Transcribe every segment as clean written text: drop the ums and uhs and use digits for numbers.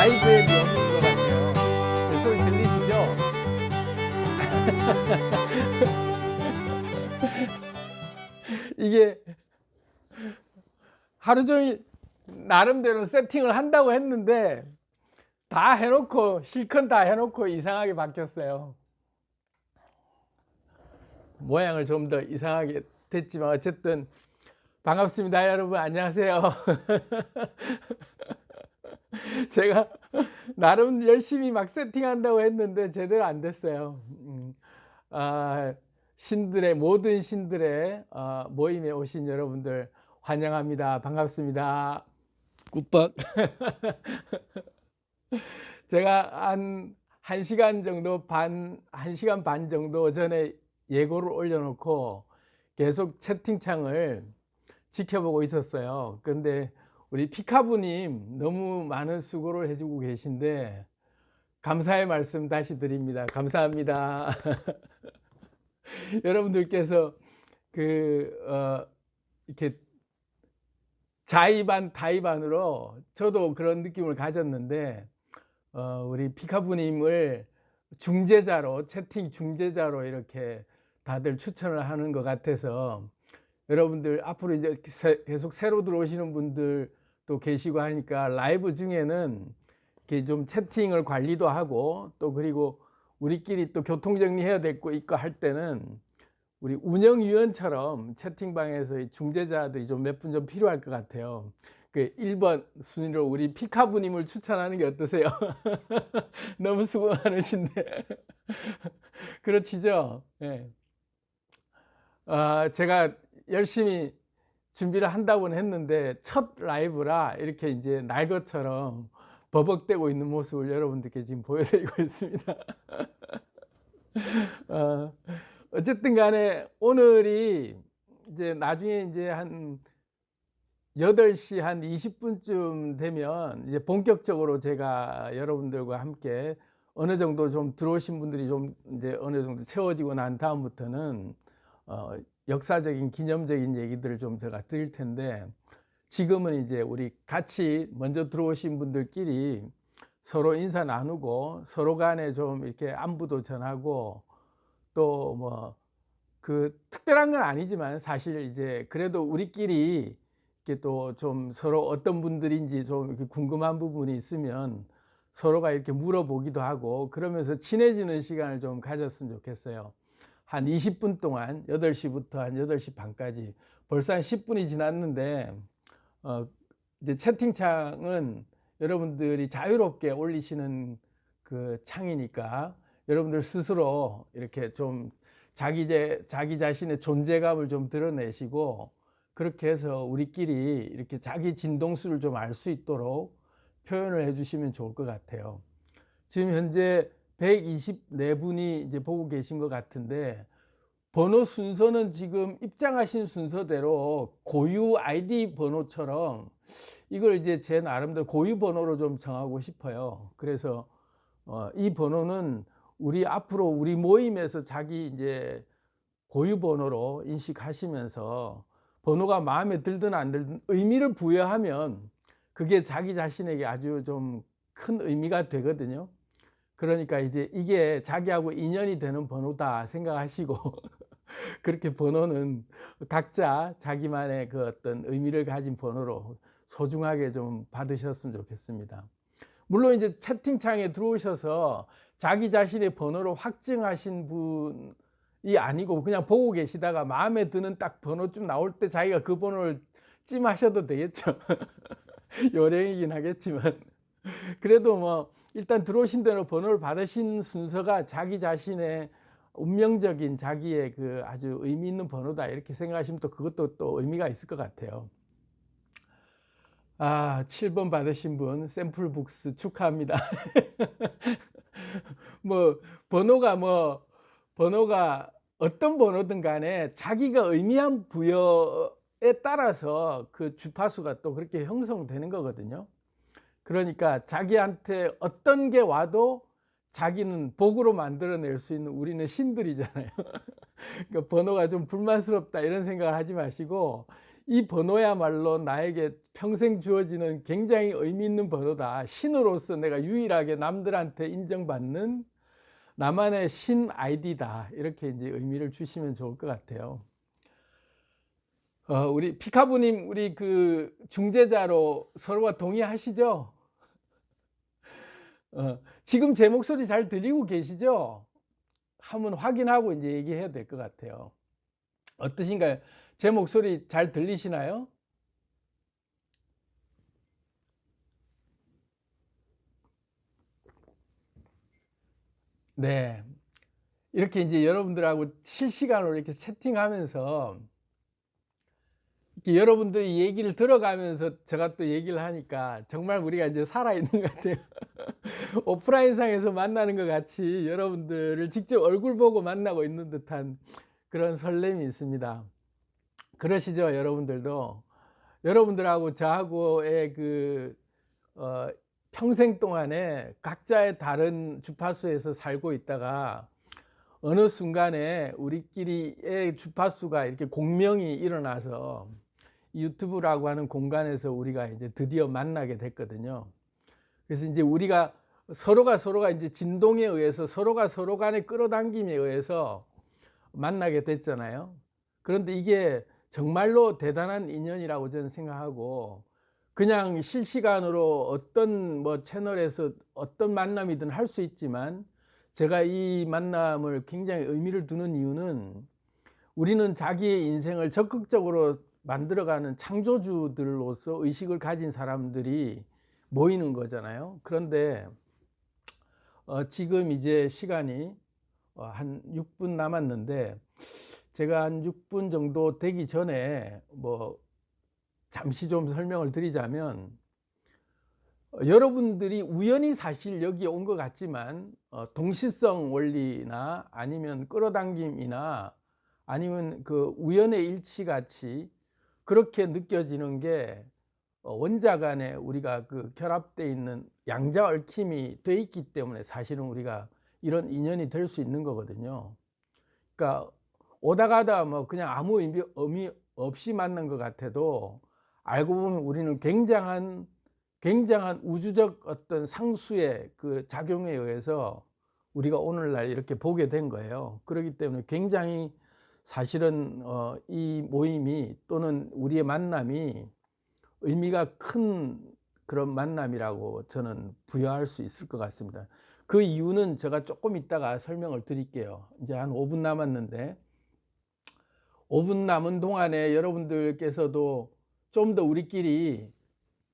라이브의 묘미인 것 같아요. 제 소리 들리시죠? 이게 하루 종일 나름대로 세팅을 한다고 했는데 다 해놓고 실컷 다 해놓고 이상하게 바뀌었어요. 모양을 좀 더 이상하게 됐지만 어쨌든 반갑습니다. 여러분 안녕하세요. 제가 나름 열심히 막 세팅한다고 했는데 제대로 안 됐어요. 신들의 모든 신들의 모임에 오신 여러분들 환영합니다. 반갑습니다. 굿벅. 제가 한 1시간 정도 반, 1시간 반 정도 전에 예고를 올려놓고 계속 채팅창을 지켜보고 있었어요. 그런데 우리 피카부님 너무 많은 수고를 해주고 계신데 감사의 말씀 다시 드립니다. 감사합니다. 여러분들께서 이렇게 자의반 타의반으로 저도 그런 느낌을 가졌는데 우리 피카부님을 중재자로 채팅 중재자로 이렇게 다들 추천을 하는 것 같아서 여러분들 앞으로 이제 계속 새로 들어오시는 분들도 계시고 하니까 라이브 중에는 이렇게 좀 채팅을 관리도 하고 또 그리고 우리끼리 또 교통 정리해야 될 거 있고 할 때는 우리 운영위원처럼 채팅방에서 중재자들이 좀 몇 분 좀 필요할 것 같아요. 그 1번 순위로 우리 피카부님을 추천하는 게 어떠세요? 너무 수고 많으신데. 그렇지죠? 네. 제가 열심히 준비를 한다고는 했는데 첫 라이브라 이렇게 이제 날 것처럼 버벅대고 있는 모습을 여러분들께 지금 보여드리고 있습니다. 어쨌든 간에 오늘이 이제 나중에 이제 한 8시 한 20분쯤 되면 이제 본격적으로 제가 여러분들과 함께 어느 정도 좀 들어오신 분들이 좀 이제 어느 정도 채워지고 난 다음부터는 역사적인 기념적인 얘기들을 좀 제가 드릴 텐데 지금은 이제 우리 같이 먼저 들어오신 분들끼리 서로 인사 나누고 서로 간에 좀 이렇게 안부도 전하고 또 뭐 그 특별한 건 아니지만 사실 이제 그래도 우리끼리 이렇게 또 좀 서로 어떤 분들인지 좀 이렇게 궁금한 부분이 있으면 서로가 이렇게 물어보기도 하고 그러면서 친해지는 시간을 좀 가졌으면 좋겠어요. 한 20분 동안 8시부터 한 8시 반까지 벌써 한 10분이 지났는데 이제 채팅창은 여러분들이 자유롭게 올리시는 그 창이니까 여러분들 스스로 이렇게 좀 자기 자신의 존재감을 좀 드러내시고 그렇게 해서 우리끼리 이렇게 자기 진동수를 좀 알 수 있도록 표현을 해주시면 좋을 것 같아요. 지금 현재 124분이 이제 보고 계신 것 같은데 번호 순서는 지금 입장하신 순서대로 고유 아이디 번호처럼 이걸 이제 제 나름대로 고유 번호로 좀 정하고 싶어요. 그래서 이 번호는 우리 앞으로 우리 모임에서 자기 이제 고유 번호로 인식하시면서 번호가 마음에 들든 안 들든 의미를 부여하면 그게 자기 자신에게 아주 좀 큰 의미가 되거든요. 그러니까 이제 이게 자기하고 인연이 되는 번호다 생각하시고 그렇게 번호는 각자 자기만의 그 어떤 의미를 가진 번호로 소중하게 좀 받으셨으면 좋겠습니다. 물론 이제 채팅창에 들어오셔서 자기 자신의 번호로 확증하신 분이 아니고 그냥 보고 계시다가 마음에 드는 딱 번호쯤 나올 때 자기가 그 번호를 찜하셔도 되겠죠. 요령이긴 하겠지만 그래도 뭐 일단 들어오신 대로 번호를 받으신 순서가 자기 자신의 운명적인 자기의 그 아주 의미 있는 번호다 이렇게 생각하시면 또 그것도 또 의미가 있을 것 같아요. 7번 받으신 분 샘플북스 축하합니다. 번호가 어떤 번호든 간에 자기가 의미한 부여에 따라서 그 주파수가 또 그렇게 형성되는 거거든요. 그러니까 자기한테 어떤 게 와도 자기는 복으로 만들어낼 수 있는 우리는 신들이잖아요. 그러니까 번호가 좀 불만스럽다 이런 생각을 하지 마시고 이 번호야말로 나에게 평생 주어지는 굉장히 의미 있는 번호다. 신으로서 내가 유일하게 남들한테 인정받는 나만의 신 아이디다. 이렇게 이제 의미를 주시면 좋을 것 같아요. 우리 피카부님, 우리 그 중재자로 서로가 동의하시죠? 지금 제 목소리 잘 들리고 계시죠? 한번 확인하고 이제 얘기해야 될 것 같아요. 어떠신가요? 제 목소리 잘 들리시나요? 네. 이렇게 이제 여러분들하고 실시간으로 이렇게 채팅하면서 이렇게 여러분들이 얘기를 들어가면서 제가 또 얘기를 하니까 정말 우리가 이제 살아있는 것 같아요. 오프라인상에서 만나는 것 같이 여러분들을 직접 얼굴 보고 만나고 있는 듯한 그런 설렘이 있습니다. 그러시죠, 여러분들도? 여러분들하고 저하고의 그 평생 동안에 각자의 다른 주파수에서 살고 있다가 어느 순간에 우리끼리의 주파수가 이렇게 공명이 일어나서 유튜브라고 하는 공간에서 우리가 이제 드디어 만나게 됐거든요. 그래서 이제 우리가 서로가 이제 진동에 의해서 서로가 서로 간의 끌어당김에 의해서 만나게 됐잖아요. 그런데 이게 정말로 대단한 인연이라고 저는 생각하고, 그냥 실시간으로 어떤 뭐 채널에서 어떤 만남이든 할 수 있지만, 제가 이 만남을 굉장히 의미를 두는 이유는 우리는 자기의 인생을 적극적으로 만들어가는 창조주들로서 의식을 가진 사람들이 모이는 거잖아요. 그런데 지금 이제 시간이 한 6분 남았는데, 제가 한 6분 정도 되기 전에 뭐 잠시 좀 설명을 드리자면, 여러분들이 우연히 사실 여기에 온 것 같지만 동시성 원리나 아니면 끌어당김이나 아니면 그 우연의 일치 같이 그렇게 느껴지는 게 원자 간에 우리가 그 결합되어 있는 양자 얽힘이 돼 있기 때문에 사실은 우리가 이런 인연이 될 수 있는 거거든요. 그러니까 오다 가다 뭐 그냥 아무 의미 없이 만난 것 같아도 알고 보면 우리는 굉장한 우주적 어떤 상수의 그 작용에 의해서 우리가 오늘날 이렇게 보게 된 거예요. 그렇기 때문에 굉장히 사실은 이 모임이 또는 우리의 만남이 의미가 큰 그런 만남이라고 저는 부여할 수 있을 것 같습니다. 그 이유는 제가 조금 이따가 설명을 드릴게요. 이제 한 5분 남았는데, 5분 남은 동안에 여러분들께서도 좀 더 우리끼리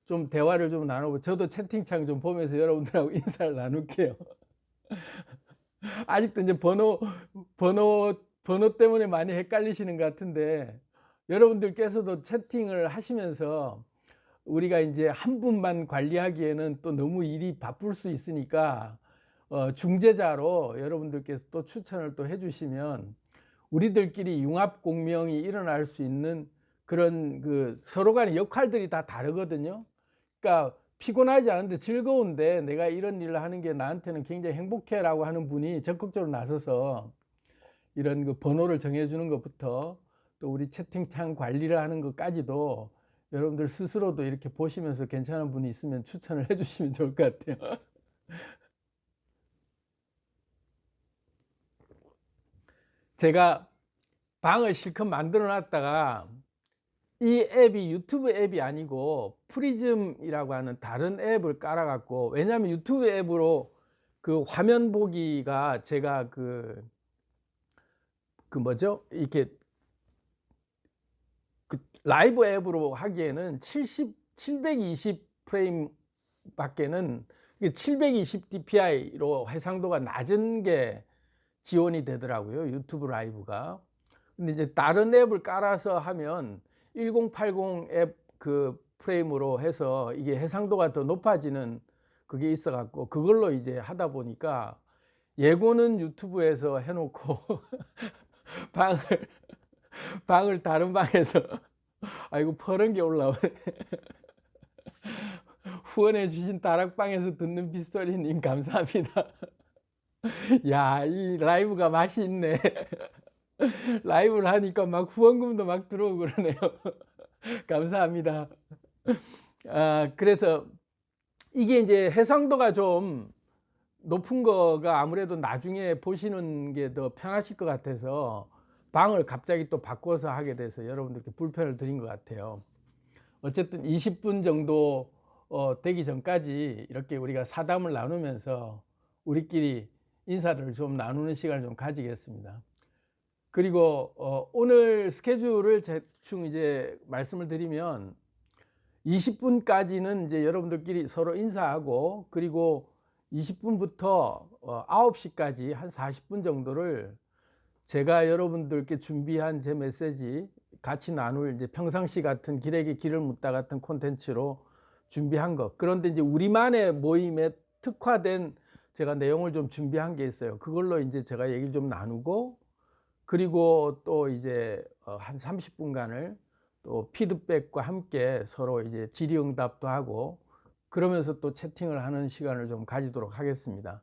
좀 대화를 좀 나누고, 저도 채팅창 좀 보면서 여러분들하고 인사를 나눌게요. 아직도 이제 번호 때문에 많이 헷갈리시는 것 같은데, 여러분들께서도 채팅을 하시면서 우리가 이제 한 분만 관리하기에는 또 너무 일이 바쁠 수 있으니까 중재자로 여러분들께서 또 추천을 또 해주시면 우리들끼리 융합 공명이 일어날 수 있는 그런 그 서로 간의 역할들이 다 다르거든요. 그러니까 피곤하지 않은데 즐거운데 내가 이런 일을 하는 게 나한테는 굉장히 행복해라고 하는 분이 적극적으로 나서서 이런 그 번호를 정해주는 것부터 또 우리 채팅창 관리를 하는 것까지도 여러분들 스스로도 이렇게 보시면서 괜찮은 분이 있으면 추천을 해주시면 좋을 것 같아요. 제가 방을 실컷 만들어 놨다가 이 앱이 유튜브 앱이 아니고 프리즘이라고 하는 다른 앱을 깔아 갖고, 왜냐하면 유튜브 앱으로 그 화면 보기가 제가 그 뭐죠, 이렇게 그 라이브 앱으로 하기에는 720 프레임 밖에는 720 dpi로 해상도가 낮은 게 지원이 되더라고요, 유튜브 라이브가. 근데 이제 다른 앱을 깔아서 하면 1080 앱 그 프레임으로 해서 이게 해상도가 더 높아지는 그게 있어 갖고 그걸로 이제 하다 보니까, 예고는 유튜브에서 해놓고 방을 다른 방에서 아이고 퍼런 게 올라오네. 후원해 주신 다락방에서 듣는 빗소리님 감사합니다. 야, 이 라이브가 맛이 있네. 라이브를 하니까 막 후원금도 막 들어오고 그러네요. 감사합니다. 그래서 이게 이제 해상도가 좀 높은 거가 아무래도 나중에 보시는 게 더 편하실 것 같아서 방을 갑자기 또 바꿔서 하게 돼서 여러분들께 불편을 드린 것 같아요. 어쨌든 20분 정도 되기 전까지 이렇게 우리가 사담을 나누면서 우리끼리 인사를 좀 나누는 시간을 좀 가지겠습니다. 그리고 오늘 스케줄을 대충 이제 말씀을 드리면 20분까지는 이제 여러분들끼리 서로 인사하고, 그리고 20분부터 9시까지 한 40분 정도를 제가 여러분들께 준비한 제 메시지 같이 나눌 이제 평상시 같은 길에게 길을 묻다 같은 콘텐츠로 준비한 것. 그런데 이제 우리만의 모임에 특화된 제가 내용을 좀 준비한 게 있어요. 그걸로 이제 제가 얘기를 좀 나누고, 그리고 또 이제 한 30분간을 또 피드백과 함께 서로 이제 질의응답도 하고, 그러면서 또 채팅을 하는 시간을 좀 가지도록 하겠습니다.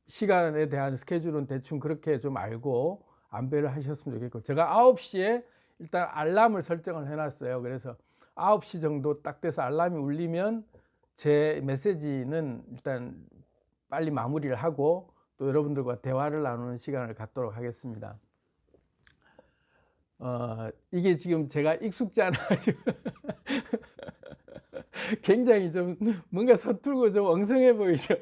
시간에 대한 스케줄은 대충 그렇게 좀 알고 안배를 하셨으면 좋겠고, 제가 9시에 일단 알람을 설정을 해놨어요. 그래서 9시 정도 딱 돼서 알람이 울리면 제 메시지는 일단 빨리 마무리를 하고 또 여러분들과 대화를 나누는 시간을 갖도록 하겠습니다. 이게 지금 제가 익숙지 않아가지고 굉장히 좀 뭔가 서툴고 좀 엉성해 보이죠.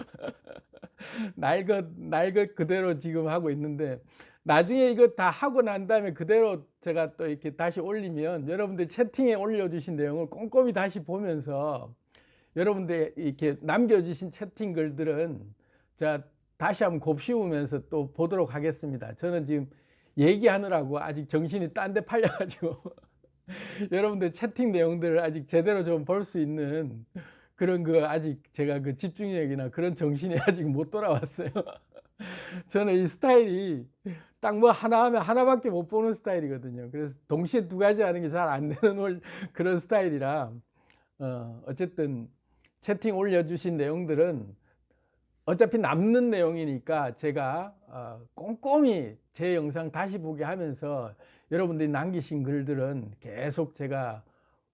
날 것 그대로 지금 하고 있는데, 나중에 이거 다 하고 난 다음에 그대로 제가 또 이렇게 다시 올리면 여러분들 채팅에 올려주신 내용을 꼼꼼히 다시 보면서 여러분들 이렇게 남겨주신 채팅 글들은 제가 다시 한번 곱씹으면서 또 보도록 하겠습니다. 저는 지금 얘기하느라고 아직 정신이 딴 데 팔려가지고 여러분들 채팅 내용들을 아직 제대로 좀 볼 수 있는 그런 아직 제가 그 집중력이나 그런 정신이 아직 못 돌아왔어요. 저는 이 스타일이 딱 뭐 하나 하면 하나밖에 못 보는 스타일이거든요. 그래서 동시에 두 가지 하는 게 잘 안 되는 그런 스타일이라, 어쨌든 채팅 올려주신 내용들은 어차피 남는 내용이니까 제가 꼼꼼히 제 영상 다시 보게 하면서 여러분들이 남기신 글들은 계속 제가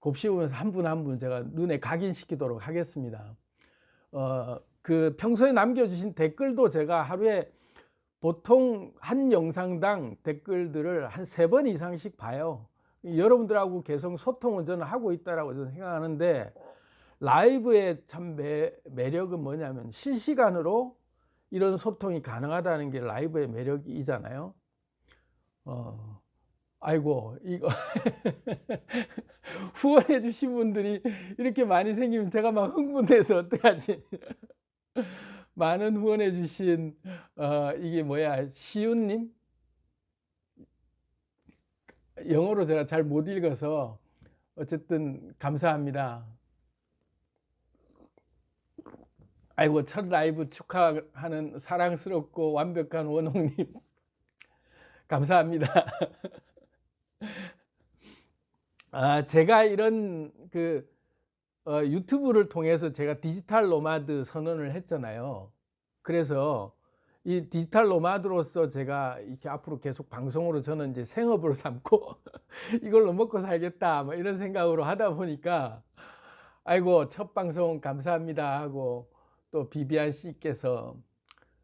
곱씹으면서 한 분 한 분 제가 눈에 각인시키도록 하겠습니다. 그 평소에 남겨주신 댓글도 제가 하루에 보통 한 영상당 댓글들을 한 3번 이상씩 봐요. 여러분들하고 계속 소통은 저는 하고 있다라고 저는 생각하는데, 라이브의 참 매력은 뭐냐면 실시간으로 이런 소통이 가능하다는 게 라이브의 매력이잖아요. 아이고, 이거 후원해 주신 분들이 이렇게 많이 생기면 제가 막 흥분돼서 어떡하지? 많은 후원해 주신 이게 뭐야, 시윤님? 영어로 제가 잘 못 읽어서 어쨌든 감사합니다. 아이고, 첫 라이브 축하하는 사랑스럽고 완벽한 원홍님 감사합니다. 제가 이런 유튜브를 통해서 제가 디지털 노마드 선언을 했잖아요. 그래서 이 디지털 노마드로서 제가 이렇게 앞으로 계속 방송으로 저는 이제 생업으로 삼고 이걸로 먹고 살겠다 뭐 이런 생각으로 하다 보니까, 아이고 첫 방송 감사합니다 하고 또 비비안 씨께서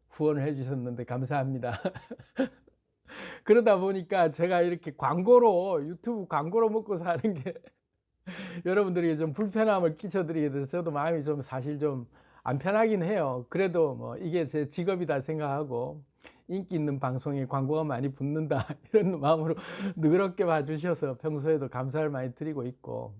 후원을 해주셨는데 감사합니다. 그러다 보니까 제가 이렇게 광고로, 유튜브 광고로 먹고 사는 게 여러분들에게 좀 불편함을 끼쳐드리게 돼서 저도 마음이 좀 사실 좀 안 편하긴 해요. 그래도 뭐 이게 제 직업이다 생각하고 인기 있는 방송에 광고가 많이 붙는다 이런 마음으로 너그럽게 봐주셔서 평소에도 감사를 많이 드리고 있고,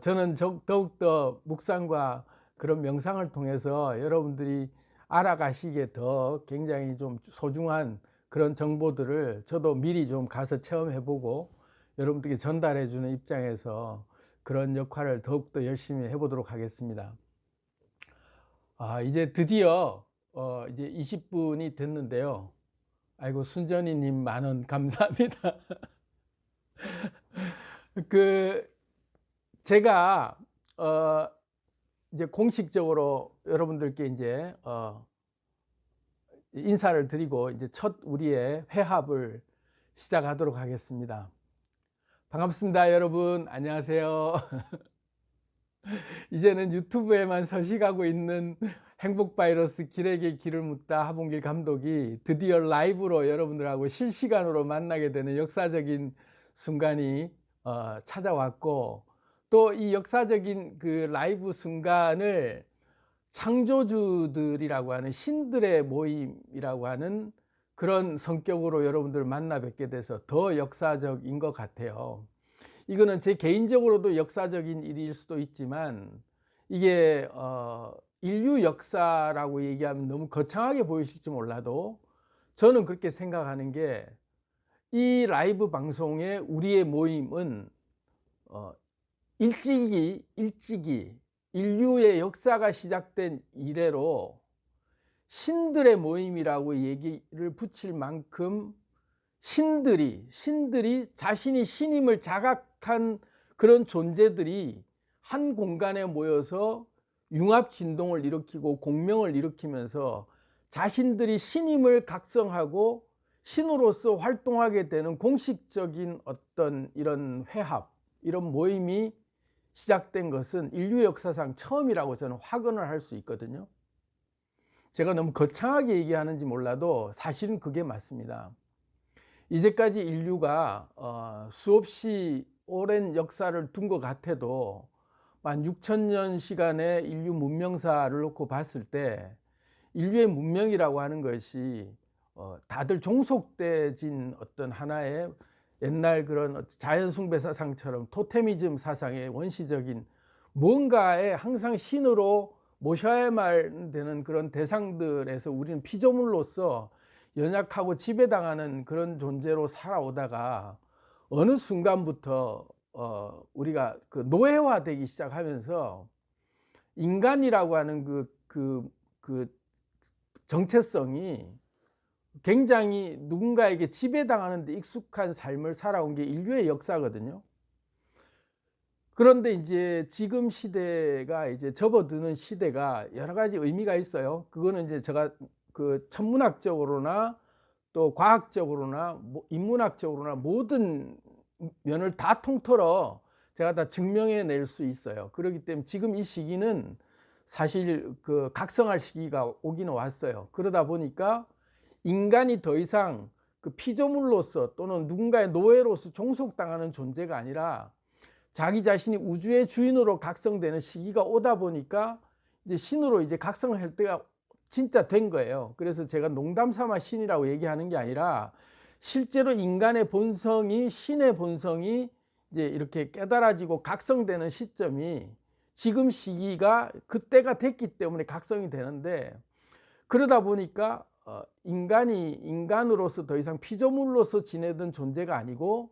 저는 더욱더 묵상과 그런 명상을 통해서 여러분들이 알아가시기에 더 굉장히 좀 소중한 그런 정보들을 저도 미리 좀 가서 체험해보고 여러분들께 전달해주는 입장에서 그런 역할을 더욱더 열심히 해보도록 하겠습니다. 이제 드디어 이제 20분이 됐는데요. 아이고, 순전이님 만원 감사합니다. 제가 이제 공식적으로 여러분들께 이제 인사를 드리고 이제 첫 우리의 회합을 시작하도록 하겠습니다. 반갑습니다, 여러분. 안녕하세요. 이제는 유튜브에만 서식하고 있는 행복 바이러스 길에게 길을 묻다 하봉길 감독이 드디어 라이브로 여러분들하고 실시간으로 만나게 되는 역사적인 순간이 찾아왔고, 또 이 역사적인 그 라이브 순간을 창조주들이라고 하는 신들의 모임이라고 하는 그런 성격으로 여러분들 만나 뵙게 돼서 더 역사적인 것 같아요. 이거는 제 개인적으로도 역사적인 일일 수도 있지만, 이게 인류 역사라고 얘기하면 너무 거창하게 보이실지 몰라도 저는 그렇게 생각하는 게, 이 라이브 방송에 우리의 모임은 일찍이 인류의 역사가 시작된 이래로 신들의 모임이라고 얘기를 붙일 만큼 신들이 자신이 신임을 자각한 그런 존재들이 한 공간에 모여서 융합 진동을 일으키고 공명을 일으키면서 자신들이 신임을 각성하고 신으로서 활동하게 되는 공식적인 어떤 이런 회합, 이런 모임이 시작된 것은 인류 역사상 처음이라고 저는 확언을 할 수 있거든요. 제가 너무 거창하게 얘기하는지 몰라도 사실은 그게 맞습니다. 이제까지 인류가 수없이 오랜 역사를 둔 것 같아도 16,000년 시간의 인류 문명사를 놓고 봤을 때, 인류의 문명이라고 하는 것이 다들 종속되진 어떤 하나의 옛날 그런 자연 숭배 사상처럼 토테미즘 사상의 원시적인 뭔가에 항상 신으로 모셔야만 되는 그런 대상들에서 우리는 피조물로서 연약하고 지배당하는 그런 존재로 살아오다가 어느 순간부터 우리가 그 노예화되기 시작하면서 인간이라고 하는 그 정체성이 굉장히 누군가에게 지배당하는 데 익숙한 삶을 살아온 게 인류의 역사거든요. 그런데 이제 지금 시대가 이제 접어드는 시대가 여러 가지 의미가 있어요. 그거는 이제 제가 그 천문학적으로나 또 과학적으로나 인문학적으로나 모든 면을 다 통틀어 제가 다 증명해 낼 수 있어요. 그렇기 때문에 지금 이 시기는 사실 그 각성할 시기가 오기는 왔어요. 그러다 보니까 인간이 더 이상 그 피조물로서 또는 누군가의 노예로서 종속당하는 존재가 아니라 자기 자신이 우주의 주인으로 각성되는 시기가 오다 보니까 이제 신으로 이제 각성할 때가 진짜 된 거예요. 그래서 제가 농담 삼아 신이라고 얘기하는 게 아니라, 실제로 인간의 본성이, 신의 본성이 이제 이렇게 깨달아지고 각성되는 시점이 지금 시기가 그때가 됐기 때문에 각성이 되는데, 그러다 보니까 인간이 인간으로서 더 이상 피조물로서 지내던 존재가 아니고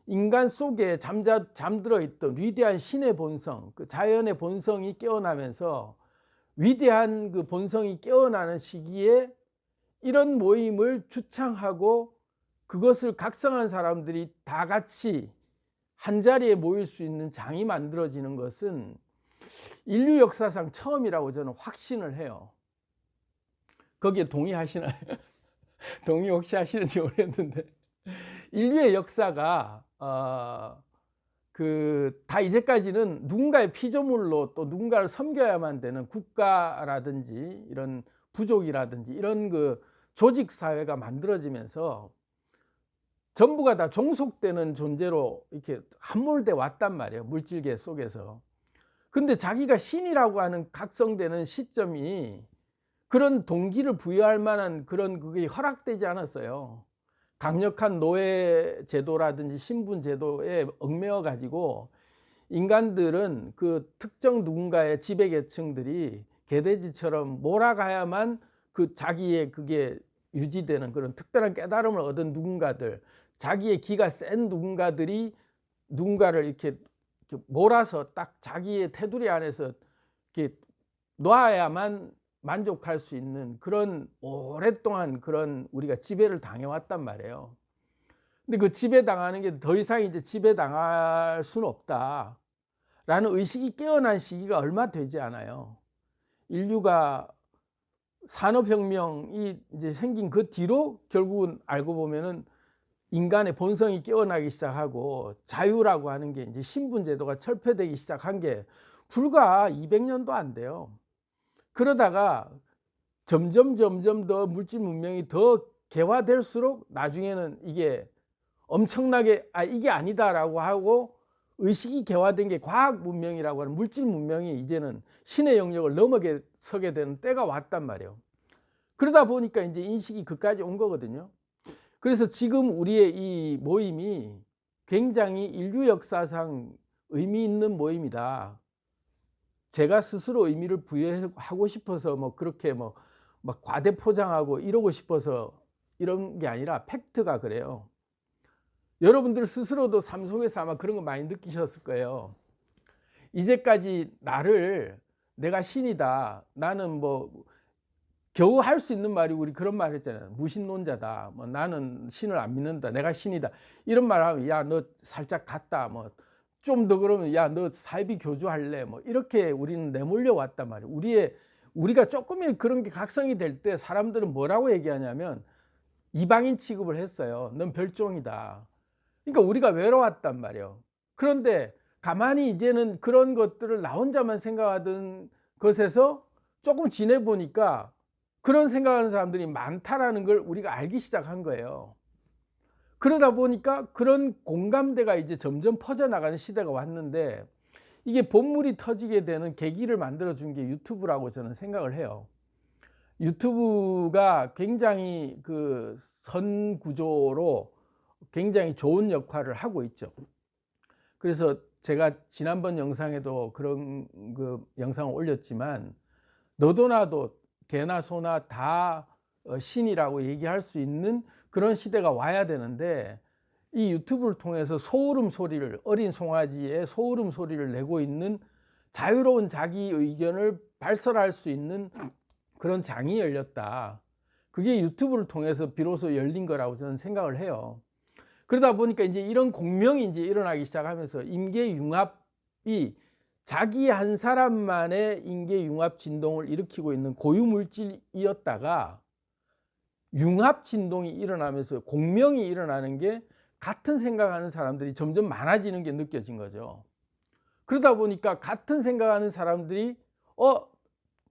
인간 속에 잠들어 있던 위대한 신의 본성, 그 자연의 본성이 깨어나면서 위대한 그 본성이 깨어나는 시기에 이런 모임을 주창하고 그것을 각성한 사람들이 다 같이 한자리에 모일 수 있는 장이 만들어지는 것은 인류 역사상 처음이라고 저는 확신을 해요. 거기에 동의하시나요? 동의 혹시 하시는지 모르겠는데, 인류의 역사가 다 이제까지는 누군가의 피조물로 또 누군가를 섬겨야만 되는 국가라든지 이런 부족이라든지 이런 그 조직 사회가 만들어지면서 전부가 다 종속되는 존재로 이렇게 함몰돼 왔단 말이에요, 물질계 속에서. 근데 자기가 신이라고 하는 각성되는 시점이 그런 동기를 부여할 만한 그런 그게 허락되지 않았어요. 강력한 노예 제도라든지 신분 제도에 얽매여 가지고 인간들은 그 특정 누군가의 지배 계층들이 개돼지처럼 몰아가야만 그 자기의 그게 유지되는 그런 특별한 깨달음을 얻은 누군가들, 자기의 기가 센 누군가들이 누군가를 이렇게 몰아서 딱 자기의 테두리 안에서 이렇게 놔야만 만족할 수 있는 그런 오랫동안 그런 우리가 지배를 당해왔단 말이에요. 근데 그 지배당하는 게 더 이상 이제 지배당할 수는 없다 라는 의식이 깨어난 시기가 얼마 되지 않아요. 인류가 산업혁명이 이제 생긴 그 뒤로 결국은 알고 보면은 인간의 본성이 깨어나기 시작하고 자유라고 하는 게 이제 신분제도가 철폐되기 시작한 게 불과 200년도 안 돼요. 그러다가 점점 더 물질 문명이 더 개화될수록 나중에는 이게 엄청나게 이게 아니다라고 하고 의식이 개화된 게 과학 문명이라고 하는 물질 문명이 이제는 신의 영역을 넘어서게 되는 때가 왔단 말이에요. 그러다 보니까 이제 인식이 그까지 온 거거든요. 그래서 지금 우리의 이 모임이 굉장히 인류 역사상 의미 있는 모임이다. 제가 스스로 의미를 부여하고 싶어서 뭐 그렇게 뭐 막 과대 포장하고 이러고 싶어서 이런 게 아니라 팩트가 그래요. 여러분들 스스로도 삶 속에서 아마 그런 거 많이 느끼셨을 거예요. 이제까지 나를 내가 신이다. 나는 뭐 겨우 할 수 있는 말이 우리 그런 말 했잖아요. 무신론자다. 뭐 나는 신을 안 믿는다. 내가 신이다. 이런 말 하면 야, 너 살짝 같다. 뭐 좀 더 그러면 야, 너 사이비 교주할래. 뭐 이렇게 우리는 내몰려 왔단 말이에요. 우리가 조금의 그런 게 각성이 될 때 사람들은 뭐라고 얘기하냐면 이방인 취급을 했어요. 넌 별종이다. 그러니까 우리가 외로웠단 말이에요. 그런데 가만히 이제는 그런 것들을 나 혼자만 생각하던 것에서 조금 지내보니까 그런 생각하는 사람들이 많다라는 걸 우리가 알기 시작한 거예요. 그러다 보니까 그런 공감대가 이제 점점 퍼져나가는 시대가 왔는데 이게 본물이 터지게 되는 계기를 만들어준 게 유튜브라고 저는 생각을 해요. 유튜브가 굉장히 그 선구조로 굉장히 좋은 역할을 하고 있죠. 그래서 제가 지난번 영상에도 그런 그 영상을 올렸지만 너도 나도 개나 소나 다 신이라고 얘기할 수 있는 그런 시대가 와야 되는데 이 유튜브를 통해서 소울음 소리를 어린 송아지의 소울음 소리를 내고 있는 자유로운 자기 의견을 발설할 수 있는 그런 장이 열렸다. 그게 유튜브를 통해서 비로소 열린 거라고 저는 생각을 해요. 그러다 보니까 이제 이런 공명이 이제 일어나기 시작하면서 임계융합이 자기 한 사람만의 임계융합 진동을 일으키고 있는 고유물질이었다가 융합 진동이 일어나면서 공명이 일어나는 게 같은 생각하는 사람들이 점점 많아지는 게 느껴진 거죠. 그러다 보니까 같은 생각하는 사람들이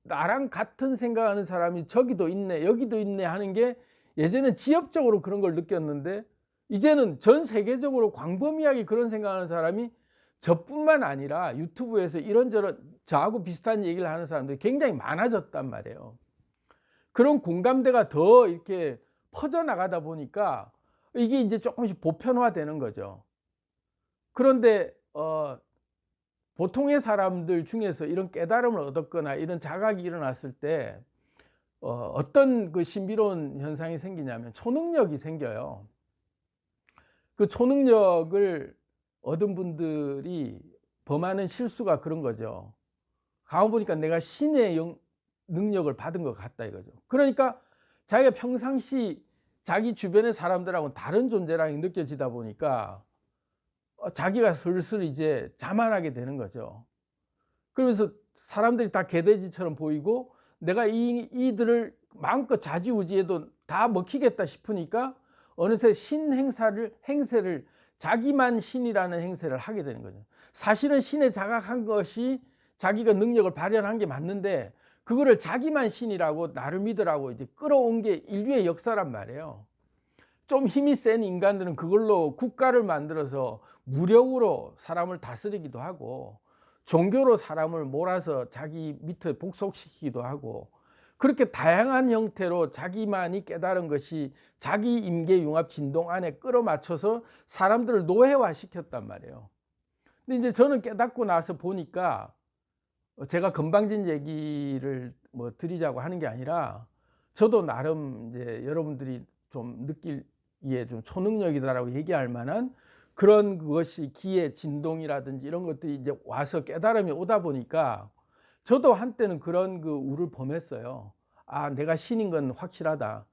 나랑 같은 생각하는 사람이 저기도 있네 여기도 있네 하는 게 예전엔 지역적으로 그런 걸 느꼈는데 이제는 전 세계적으로 광범위하게 그런 생각하는 사람이 저뿐만 아니라 유튜브에서 이런저런 저하고 비슷한 얘기를 하는 사람들이 굉장히 많아졌단 말이에요. 그런 공감대가 더 이렇게 퍼져나가다 보니까 이게 이제 조금씩 보편화되는 거죠. 그런데 보통의 사람들 중에서 이런 깨달음을 얻었거나 이런 자각이 일어났을 때 어떤 그 신비로운 현상이 생기냐면 초능력이 생겨요. 그 초능력을 얻은 분들이 범하는 실수가 그런 거죠. 가만 보니까 내가 신의 능력을 받은 것 같다 이거죠. 그러니까 자기가 평상시 자기 주변의 사람들하고는 다른 존재라는 게 느껴지다 보니까 자기가 슬슬 이제 자만하게 되는 거죠. 그러면서 사람들이 다 개돼지처럼 보이고 내가 이들을 마음껏 좌지우지해도 다 먹히겠다 싶으니까 어느새 행세를 자기만 신이라는 행세를 하게 되는 거죠. 사실은 신에 자각한 것이 자기가 능력을 발현한 게 맞는데 그거를 자기만 신이라고 나를 믿으라고 이제 끌어온 게 인류의 역사란 말이에요. 좀 힘이 센 인간들은 그걸로 국가를 만들어서 무력으로 사람을 다스리기도 하고 종교로 사람을 몰아서 자기 밑에 복속시키기도 하고 그렇게 다양한 형태로 자기만이 깨달은 것이 자기 임계융합 진동 안에 끌어맞춰서 사람들을 노예화시켰단 말이에요. 근데 이제 저는 깨닫고 나서 보니까 제가 건방진 얘기를 뭐 드리자고 하는 게 아니라 저도 나름 이제 여러분들이 좀 느끼기에 좀 초능력이다라고 얘기할 만한 그런 것이 기의 진동이라든지 이런 것들이 이제 와서 깨달음이 오다 보니까 저도 한때는 그런 그 우를 범했어요. 내가 신인 건 확실하다.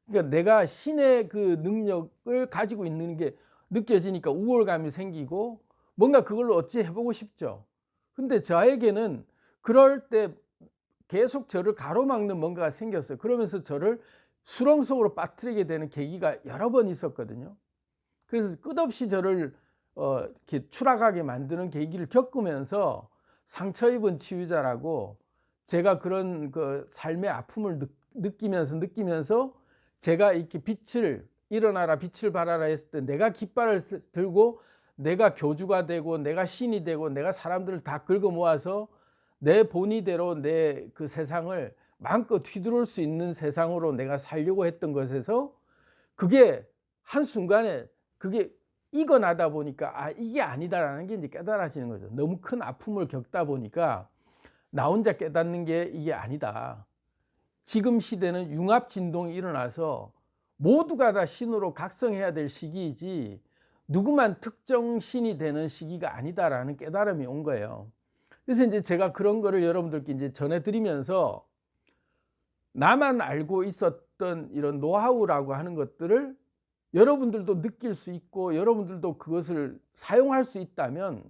그러니까 내가 신의 그 능력을 가지고 있는 게 느껴지니까 우월감이 생기고 뭔가 그걸로 어찌 해보고 싶죠. 근데 저에게는 그럴 때 계속 저를 가로막는 뭔가가 생겼어요. 그러면서 저를 수렁 속으로 빠뜨리게 되는 계기가 여러 번 있었거든요. 그래서 끝없이 저를 이렇게 추락하게 만드는 계기를 겪으면서 상처 입은 치유자라고, 제가 그런 그 삶의 아픔을 느끼면서 제가 이렇게 빛을, 일어나라 빛을 발하라 했을 때 내가 깃발을 들고 내가 교주가 되고 내가 신이 되고 내가 사람들을 다 긁어 모아서 내 본의대로 내 그 세상을 마음껏 휘두를 수 있는 세상으로 내가 살려고 했던 것에서, 그게 한순간에 그게 익어나다 보니까 아, 이게 아니다라는 게 이제 깨달아지는 거죠. 너무 큰 아픔을 겪다 보니까 나 혼자 깨닫는 게 이게 아니다. 지금 시대는 융합 진동이 일어나서 모두가 다 신으로 각성해야 될 시기이지 누구만 특정 신이 되는 시기가 아니다라는 깨달음이 온 거예요. 그래서 이제 제가 그런 거를 여러분들께 이제 전해드리면서 나만 알고 있었던 이런 노하우라고 하는 것들을 여러분들도 느낄 수 있고 여러분들도 그것을 사용할 수 있다면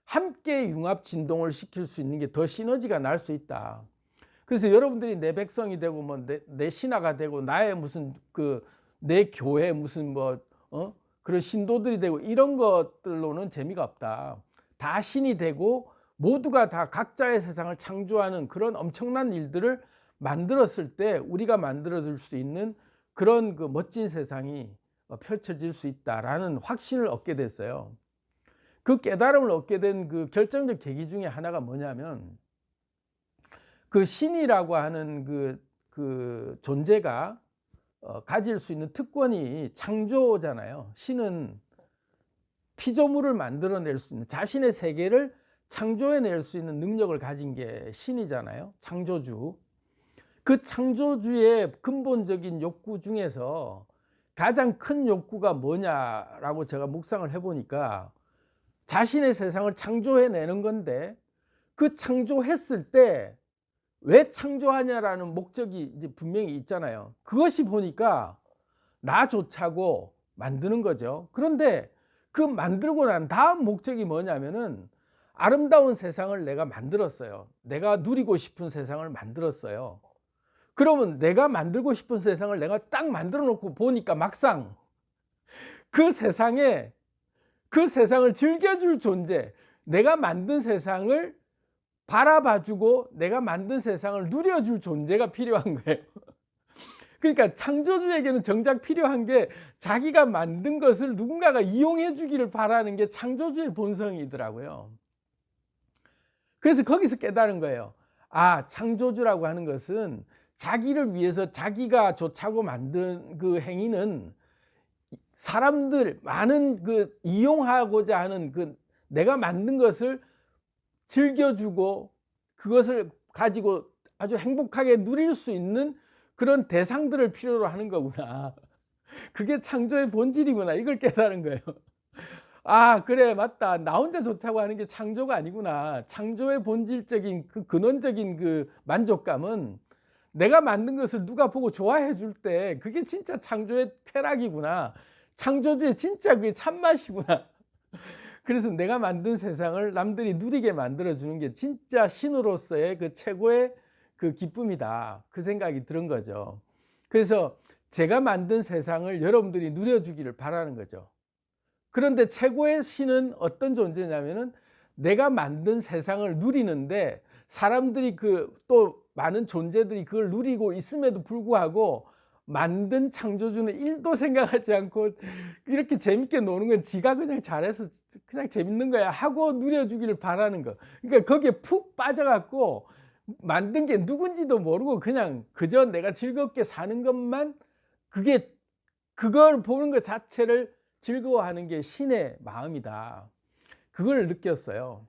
함께 융합 진동을 시킬 수 있는 게 더 시너지가 날 수 있다. 그래서 여러분들이 내 백성이 되고 뭐 내 신하가 되고 나의 무슨 그 내 교회 무슨 뭐 그런 신도들이 되고 이런 것들로는 재미가 없다. 다 신이 되고 모두가 다 각자의 세상을 창조하는 그런 엄청난 일들을 만들었을 때 우리가 만들어줄 수 있는 그런 그 멋진 세상이 펼쳐질 수 있다라는 확신을 얻게 됐어요. 그 깨달음을 얻게 된 그 결정적 계기 중에 하나가 뭐냐면, 그 신이라고 하는 그 존재가 가질 수 있는 특권이 창조잖아요. 신은 피조물을 만들어낼 수 있는, 자신의 세계를 창조해낼 수 있는 능력을 가진 게 신이잖아요. 창조주. 그 창조주의 근본적인 욕구 중에서 가장 큰 욕구가 뭐냐라고 제가 묵상을 해보니까 자신의 세상을 창조해내는 건데, 그 창조했을 때 왜 창조하냐라는 목적이 이제 분명히 있잖아요. 그것이 보니까 나조차고 만드는 거죠. 그런데 그 만들고 난 다음 목적이 뭐냐면은 아름다운 세상을 내가 만들었어요. 내가 누리고 싶은 세상을 만들었어요. 그러면 내가 만들고 싶은 세상을 내가 딱 만들어 놓고 보니까 막상 그 세상을 즐겨줄 존재, 내가 만든 세상을 바라봐주고 내가 만든 세상을 누려줄 존재가 필요한 거예요. 그러니까 창조주에게는 정작 필요한 게 자기가 만든 것을 누군가가 이용해 주기를 바라는 게 창조주의 본성이더라고요. 그래서 거기서 깨달은 거예요. 아, 창조주라고 하는 것은 자기를 위해서 자기가 좋자고 만든 그 행위는 사람들 많은 그 이용하고자 하는 그 내가 만든 것을 즐겨주고 그것을 가지고 아주 행복하게 누릴 수 있는 그런 대상들을 필요로 하는 거구나. 그게 창조의 본질이구나. 이걸 깨달은 거예요. 아, 그래, 맞다. 나 혼자 좋다고 하는 게 창조가 아니구나. 창조의 본질적인 그 근원적인 그 만족감은 내가 만든 것을 누가 보고 좋아해 줄 때 그게 진짜 창조의 쾌락이구나. 창조주의 진짜 그게 참맛이구나. 그래서 내가 만든 세상을 남들이 누리게 만들어주는 게 진짜 신으로서의 그 최고의 그 기쁨이다. 그 생각이 들은 거죠. 그래서 제가 만든 세상을 여러분들이 누려주기를 바라는 거죠. 그런데 최고의 신은 어떤 존재냐면은 내가 만든 세상을 누리는데 사람들이 또 많은 존재들이 그걸 누리고 있음에도 불구하고 만든 창조주는 1도 생각하지 않고 이렇게 재밌게 노는 건 지가 그냥 잘해서 그냥 재밌는 거야 하고 누려주기를 바라는 거. 그러니까 거기에 푹 빠져갖고 만든 게 누군지도 모르고 그냥 그저 내가 즐겁게 사는 것만, 그걸 보는 것 자체를 즐거워하는 게 신의 마음이다. 그걸 느꼈어요.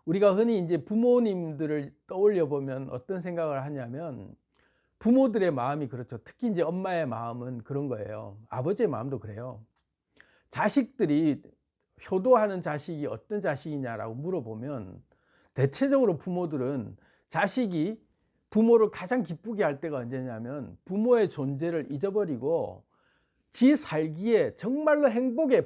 우리가 흔히 이제 부모님들을 떠올려 보면 어떤 생각을 하냐면, 부모들의 마음이 그렇죠. 특히 이제 엄마의 마음은 그런 거예요. 아버지의 마음도 그래요. 자식들이 효도하는 자식이 어떤 자식이냐라고 물어보면 대체적으로 부모들은 자식이 부모를 가장 기쁘게 할 때가 언제냐면 부모의 존재를 잊어버리고 지 살기에 정말로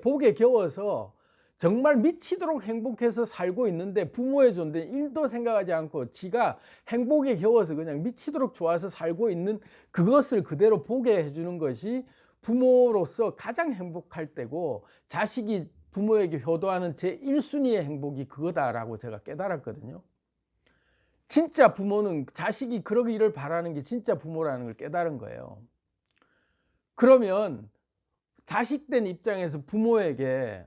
복에 겨워서 정말 미치도록 행복해서 살고 있는데 부모의 존재는 1도 생각하지 않고 지가 행복에 겨워서 그냥 미치도록 좋아서 살고 있는 그것을 그대로 보게 해주는 것이 부모로서 가장 행복할 때고 자식이 부모에게 효도하는 제 1순위의 행복이 그거다라고 제가 깨달았거든요. 진짜 부모는 자식이 그러기를 바라는 게 진짜 부모라는 걸 깨달은 거예요. 그러면 자식된 입장에서 부모에게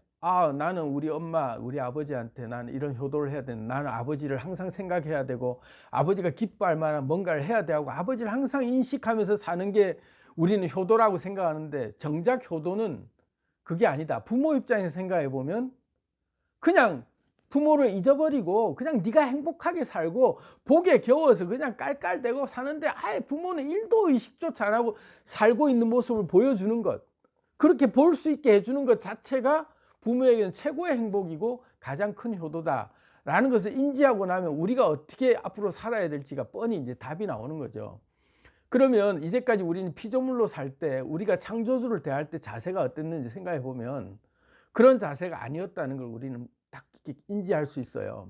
나는 우리 엄마 우리 아버지한테 나는 이런 효도를 해야 되는, 나는 아버지를 항상 생각해야 되고 아버지가 기뻐할 만한 뭔가를 해야 되고 아버지를 항상 인식하면서 사는 게 우리는 효도라고 생각하는데, 정작 효도는 그게 아니다. 부모 입장에서 생각해 보면 그냥 부모를 잊어버리고 그냥 네가 행복하게 살고 복에 겨워서 그냥 깔깔대고 사는데 아예 부모는 1도 의식조차 안 하고 살고 있는 모습을 보여주는 것, 그렇게 볼 수 있게 해주는 것 자체가 부모에게는 최고의 행복이고 가장 큰 효도다라는 것을 인지하고 나면 우리가 어떻게 앞으로 살아야 될지가 뻔히 이제 답이 나오는 거죠. 그러면 이제까지 우리는 피조물로 살 때 우리가 창조주를 대할 때 자세가 어땠는지 생각해 보면 그런 자세가 아니었다는 걸 우리는 딱 인지할 수 있어요.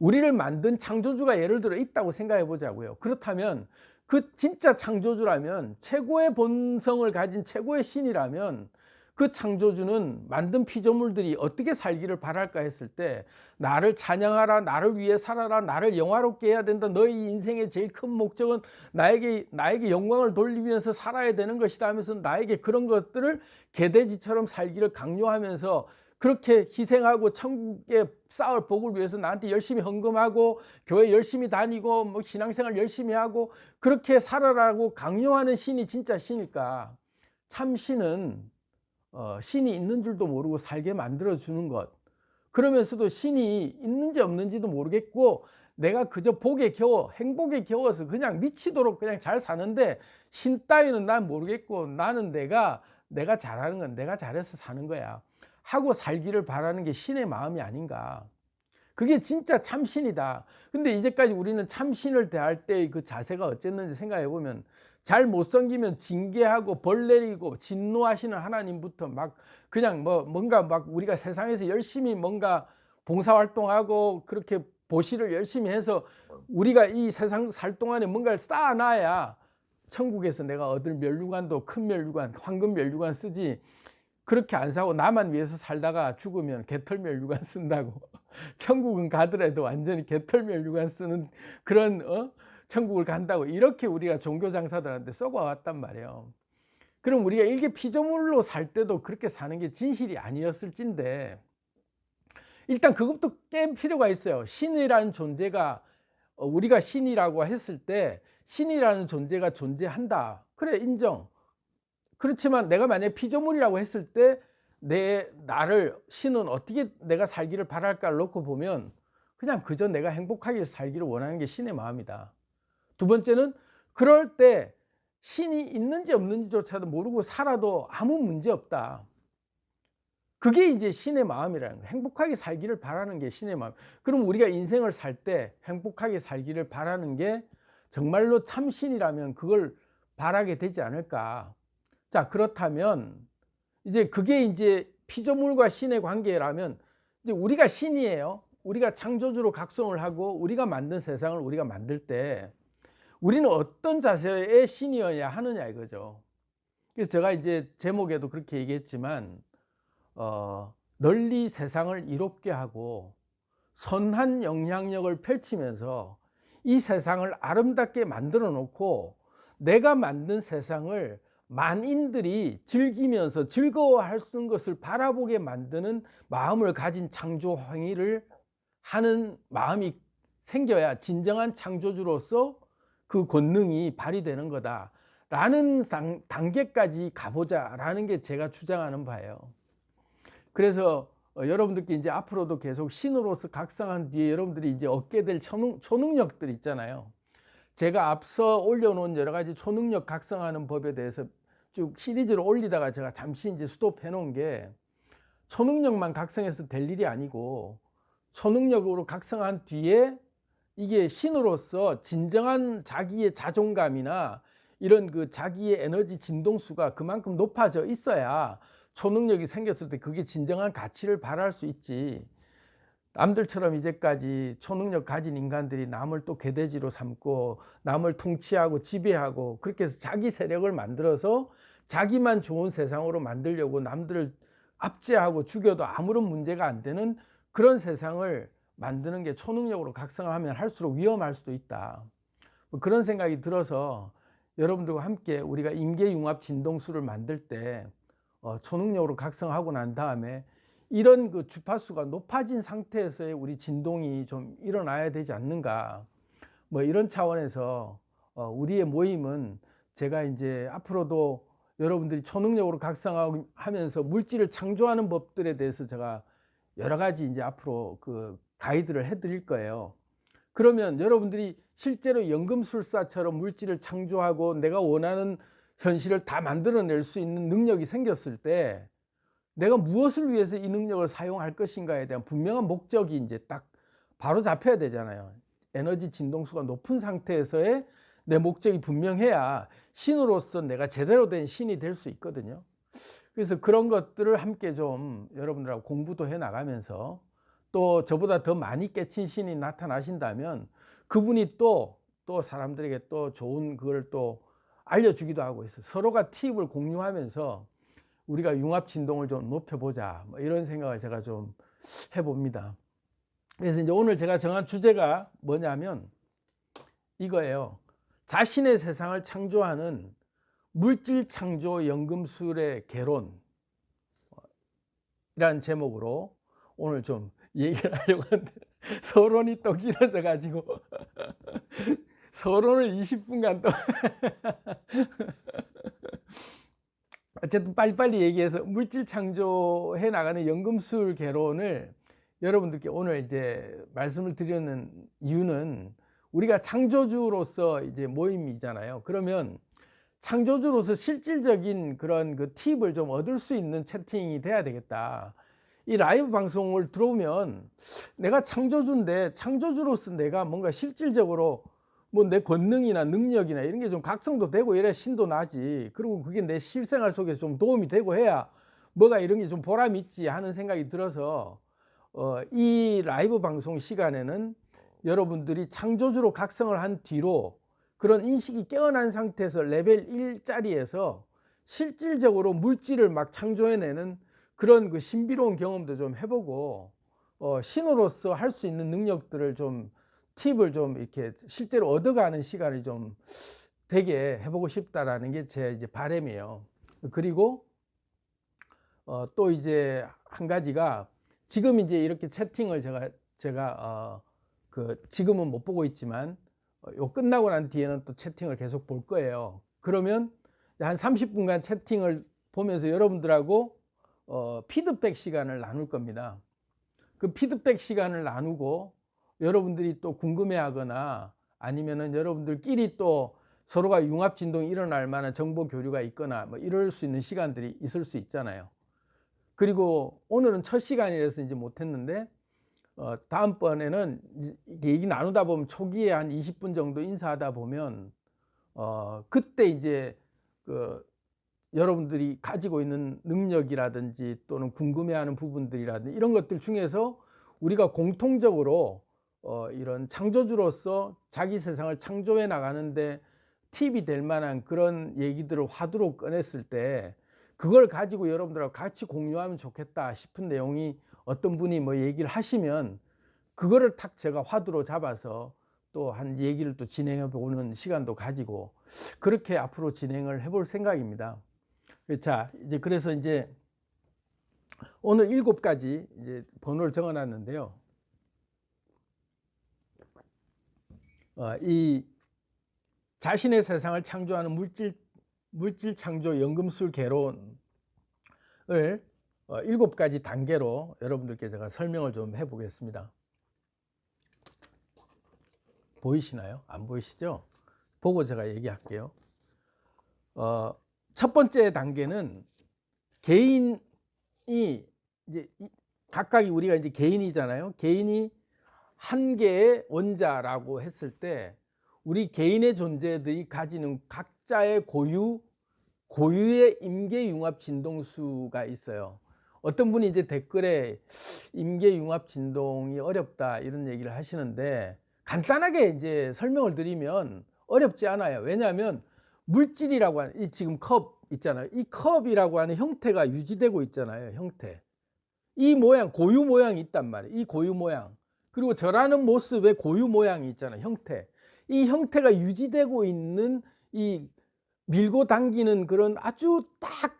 우리를 만든 창조주가 예를 들어 있다고 생각해 보자고요. 그렇다면 그 진짜 창조주라면, 최고의 본성을 가진 최고의 신이라면 그 창조주는 만든 피조물들이 어떻게 살기를 바랄까 했을 때, 나를 찬양하라, 나를 위해 살아라, 나를 영화롭게 해야 된다, 너희 인생의 제일 큰 목적은 나에게 영광을 돌리면서 살아야 되는 것이다 하면서 나에게 그런 것들을 개돼지처럼 살기를 강요하면서 그렇게 희생하고 천국에 쌓을 복을 위해서 나한테 열심히 헌금하고 교회 열심히 다니고 뭐 신앙생활 열심히 하고 그렇게 살아라고 강요하는 신이 진짜 신일까? 참 신은 신이 있는 줄도 모르고 살게 만들어주는 것, 그러면서도 신이 있는지 없는지도 모르겠고 내가 그저 복에 겨워 행복에 겨워서 그냥 미치도록 그냥 잘 사는데 신 따위는 난 모르겠고 나는 내가 잘하는 건 내가 잘해서 사는 거야 하고 살기를 바라는 게 신의 마음이 아닌가. 그게 진짜 참신이다. 근데 이제까지 우리는 참신을 대할 때의 그 자세가 어쨌는지 생각해 보면, 잘 못 섬기면 징계하고 벌 내리고 진노하시는 하나님부터 막 그냥 뭔가 막 우리가 세상에서 열심히 뭔가 봉사활동하고 그렇게 보시를 열심히 해서 우리가 이 세상 살 동안에 뭔가를 쌓아놔야 천국에서 내가 얻을 면류관도 큰 면류관, 황금 면류관 쓰지, 그렇게 안 사고 나만 위해서 살다가 죽으면 개털면류관 쓴다고 천국은 가더라도 완전히 개털면류관 쓰는 그런 천국을 간다고 이렇게 우리가 종교장사들한테 쏘아왔단 말이에요. 그럼 우리가 일개 피조물로 살 때도 그렇게 사는 게 진실이 아니었을진데, 일단 그것도 깰 필요가 있어요. 신이라는 존재가, 우리가 신이라고 했을 때 신이라는 존재가 존재한다, 그래 인정. 그렇지만 내가 만약에 피조물이라고 했을 때 나를 신은 어떻게 내가 살기를 바랄까를 놓고 보면 그냥 그저 내가 행복하게 살기를 원하는 게 신의 마음이다. 두 번째는 그럴 때 신이 있는지 없는지조차도 모르고 살아도 아무 문제 없다. 그게 이제 신의 마음이라는 거예요. 행복하게 살기를 바라는 게 신의 마음. 그럼 우리가 인생을 살 때 행복하게 살기를 바라는 게 정말로 참신이라면 그걸 바라게 되지 않을까. 자, 그렇다면 이제 그게 이제 피조물과 신의 관계라면 이제 우리가 신이에요. 우리가 창조주로 각성을 하고 우리가 만든 세상을 우리가 만들 때 우리는 어떤 자세의 신이어야 하느냐 이거죠. 그래서 제가 이제 제목에도 그렇게 얘기했지만 널리 세상을 이롭게 하고 선한 영향력을 펼치면서 이 세상을 아름답게 만들어 놓고 내가 만든 세상을 만인들이 즐기면서 즐거워할 수 있는 것을 바라보게 만드는 마음을 가진 창조 행위를 하는 마음이 생겨야 진정한 창조주로서 그 권능이 발휘되는 거다라는 단계까지 가보자라는 게 제가 주장하는 바예요. 그래서 여러분들께 이제 앞으로도 계속 신으로서 각성한 뒤에 여러분들이 이제 얻게 될 초능력들 있잖아요. 제가 앞서 올려놓은 여러 가지 초능력 각성하는 법에 대해서 쭉 시리즈로 올리다가 제가 잠시 이제 스톱해 놓은 게, 초능력만 각성해서 될 일이 아니고 초능력으로 각성한 뒤에 이게 신으로서 진정한 자기의 자존감이나 이런 그 자기의 에너지 진동수가 그만큼 높아져 있어야 초능력이 생겼을 때 그게 진정한 가치를 발휘할 수 있지. 남들처럼 이제까지 초능력 가진 인간들이 남을 또 개돼지로 삼고 남을 통치하고 지배하고 그렇게 해서 자기 세력을 만들어서 자기만 좋은 세상으로 만들려고 남들을 압제하고 죽여도 아무런 문제가 안 되는 그런 세상을 만드는 게 초능력으로 각성하면 할수록 위험할 수도 있다. 그런 생각이 들어서 여러분들과 함께 우리가 임계융합 진동수를 만들 때 초능력으로 각성하고 난 다음에 이런 그 주파수가 높아진 상태에서의 우리 진동이 좀 일어나야 되지 않는가. 뭐 이런 차원에서 우리의 모임은 제가 이제 앞으로도 여러분들이 초능력으로 각성하면서 물질을 창조하는 법들에 대해서 제가 여러 가지 이제 앞으로 그 가이드를 해드릴 거예요. 그러면 여러분들이 실제로 연금술사처럼 물질을 창조하고 내가 원하는 현실을 다 만들어낼 수 있는 능력이 생겼을 때 내가 무엇을 위해서 이 능력을 사용할 것인가에 대한 분명한 목적이 이제 딱 바로 잡혀야 되잖아요. 에너지 진동수가 높은 상태에서의 내 목적이 분명해야 신으로서 내가 제대로 된 신이 될 수 있거든요. 그래서 그런 것들을 함께 좀 여러분들하고 공부도 해 나가면서 또 저보다 더 많이 깨친 신이 나타나신다면 그분이 또 사람들에게 또 좋은 그걸 또 알려주기도 하고 있어요. 서로가 팁을 공유하면서 우리가 융합 진동을 좀 높여보자, 뭐 이런 생각을 제가 좀 해봅니다. 그래서 이제 오늘 제가 정한 주제가 뭐냐면 이거예요. 자신의 세상을 창조하는 물질 창조 연금술의 개론이라는 제목으로 오늘 좀 얘기를 하려고 하는데 서론이 또 길어져 가지고 서론을 20분간 또 어쨌든 빨리빨리 얘기해서 물질 창조해 나가는 연금술 개론을 여러분들께 오늘 이제 말씀을 드리는 이유는 우리가 창조주로서 이제 모임이잖아요. 그러면 창조주로서 실질적인 그런 그 팁을 좀 얻을 수 있는 채팅이 돼야 되겠다. 이 라이브 방송을 들어오면 내가 창조주인데 창조주로서 내가 뭔가 실질적으로 뭐 내 권능이나 능력이나 이런 게 좀 각성도 되고 이래 신도 나지. 그리고 그게 내 실생활 속에 좀 도움이 되고 해야 뭐가 이런 게 좀 보람 있지 하는 생각이 들어서 이 라이브 방송 시간에는 여러분들이 창조주로 각성을 한 뒤로 그런 인식이 깨어난 상태에서 레벨 1짜리에서 실질적으로 물질을 막 창조해내는 그런 그 신비로운 경험도 좀 해보고 신으로서 할 수 있는 능력들을 좀 팁을 좀 이렇게 실제로 얻어가는 시간을 좀 되게 해보고 싶다라는 게 제 이제 바람이에요. 그리고 또 이제 한 가지가 지금 이제 이렇게 채팅을 제가 그 지금은 못 보고 있지만 요 끝나고 난 뒤에는 또 채팅을 계속 볼 거예요. 그러면 한 30분간 채팅을 보면서 여러분들하고 피드백 시간을 나눌 겁니다. 그 피드백 시간을 나누고 여러분들이 또 궁금해하거나 아니면은 여러분들끼리 또 서로가 융합 진동이 일어날 만한 정보 교류가 있거나 뭐 이럴 수 있는 시간들이 있을 수 있잖아요. 그리고 오늘은 첫 시간이라서 이제 못했는데 다음번에는 얘기 나누다 보면 초기에 한 20분 정도 인사하다 보면 그때 이제 그 여러분들이 가지고 있는 능력이라든지 또는 궁금해하는 부분들이라든지 이런 것들 중에서 우리가 공통적으로 이런 창조주로서 자기 세상을 창조해 나가는데 팁이 될 만한 그런 얘기들을 화두로 꺼냈을 때 그걸 가지고 여러분들하고 같이 공유하면 좋겠다 싶은 내용이 어떤 분이 뭐 얘기를 하시면 그거를 탁 제가 화두로 잡아서 또 한 얘기를 또 진행해 보는 시간도 가지고 그렇게 앞으로 진행을 해볼 생각입니다. 자, 이제 그래서 이제 오늘 7가지 이제 번호를 적어 놨는데요. 이 자신의 세상을 창조하는 물질 창조 연금술 개론을 7가지 단계로 여러분들께 제가 설명을 좀 해 보겠습니다. 보이시나요? 안 보이시죠? 보고 제가 얘기할게요. 첫 번째 단계는 개인이 이제 각각이 우리가 이제 개인이잖아요. 개인이 한 개의 원자라고 했을 때 우리 개인의 존재들이 가지는 각자의 고유의 임계융합 진동수가 있어요. 어떤 분이 이제 댓글에 임계융합 진동이 어렵다 이런 얘기를 하시는데, 간단하게 이제 설명을 드리면 어렵지 않아요. 왜냐하면 물질이라고 하는 이 지금 컵 있잖아요. 이 컵이라고 하는 형태가 유지되고 있잖아요. 형태. 이 모양, 고유 모양이 있단 말이에요. 이 고유 모양. 그리고 저라는 모습의 고유 모양이 있잖아요. 형태. 이 형태가 유지되고 있는 이 밀고 당기는 그런 아주 딱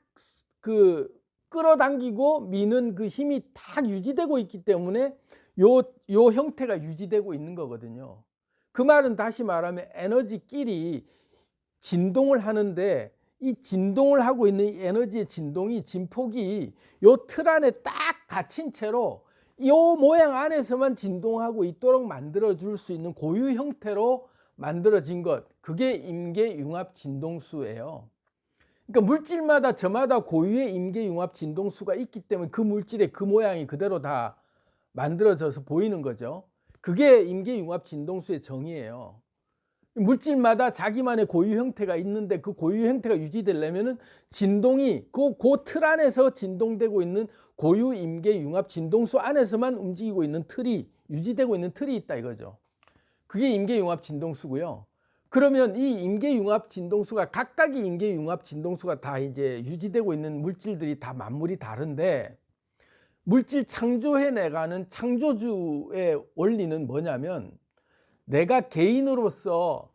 끌어당기고 미는 그 힘이 딱 유지되고 있기 때문에 요 형태가 유지되고 있는 거거든요. 그 말은 다시 말하면 에너지끼리 진동을 하는데, 이 진동을 하고 있는 이 에너지의 진동이, 진폭이 요 틀 안에 딱 갇힌 채로 요 모양 안에서만 진동하고 있도록 만들어 줄 수 있는 고유 형태로 만들어진 것, 그게 임계융합 진동수예요. 그러니까 물질마다 저마다 고유의 임계융합 진동수가 있기 때문에 그 물질의 그 모양이 그대로 다 만들어져서 보이는 거죠. 그게 임계융합 진동수의 정의예요. 물질마다 자기만의 고유 형태가 있는데, 그 고유 형태가 유지되려면은 진동이 그 틀 안에서 진동되고 있는 고유 임계융합 진동수 안에서만 움직이고 있는 틀이, 유지되고 있는 틀이 있다 이거죠. 그게 임계융합 진동수고요. 그러면 이 임계융합 진동수가, 각각의 임계융합 진동수가 다 이제 유지되고 있는 물질들이 다 만물이 다른데, 물질 창조해 내가는 창조주의 원리는 뭐냐면, 내가 개인으로서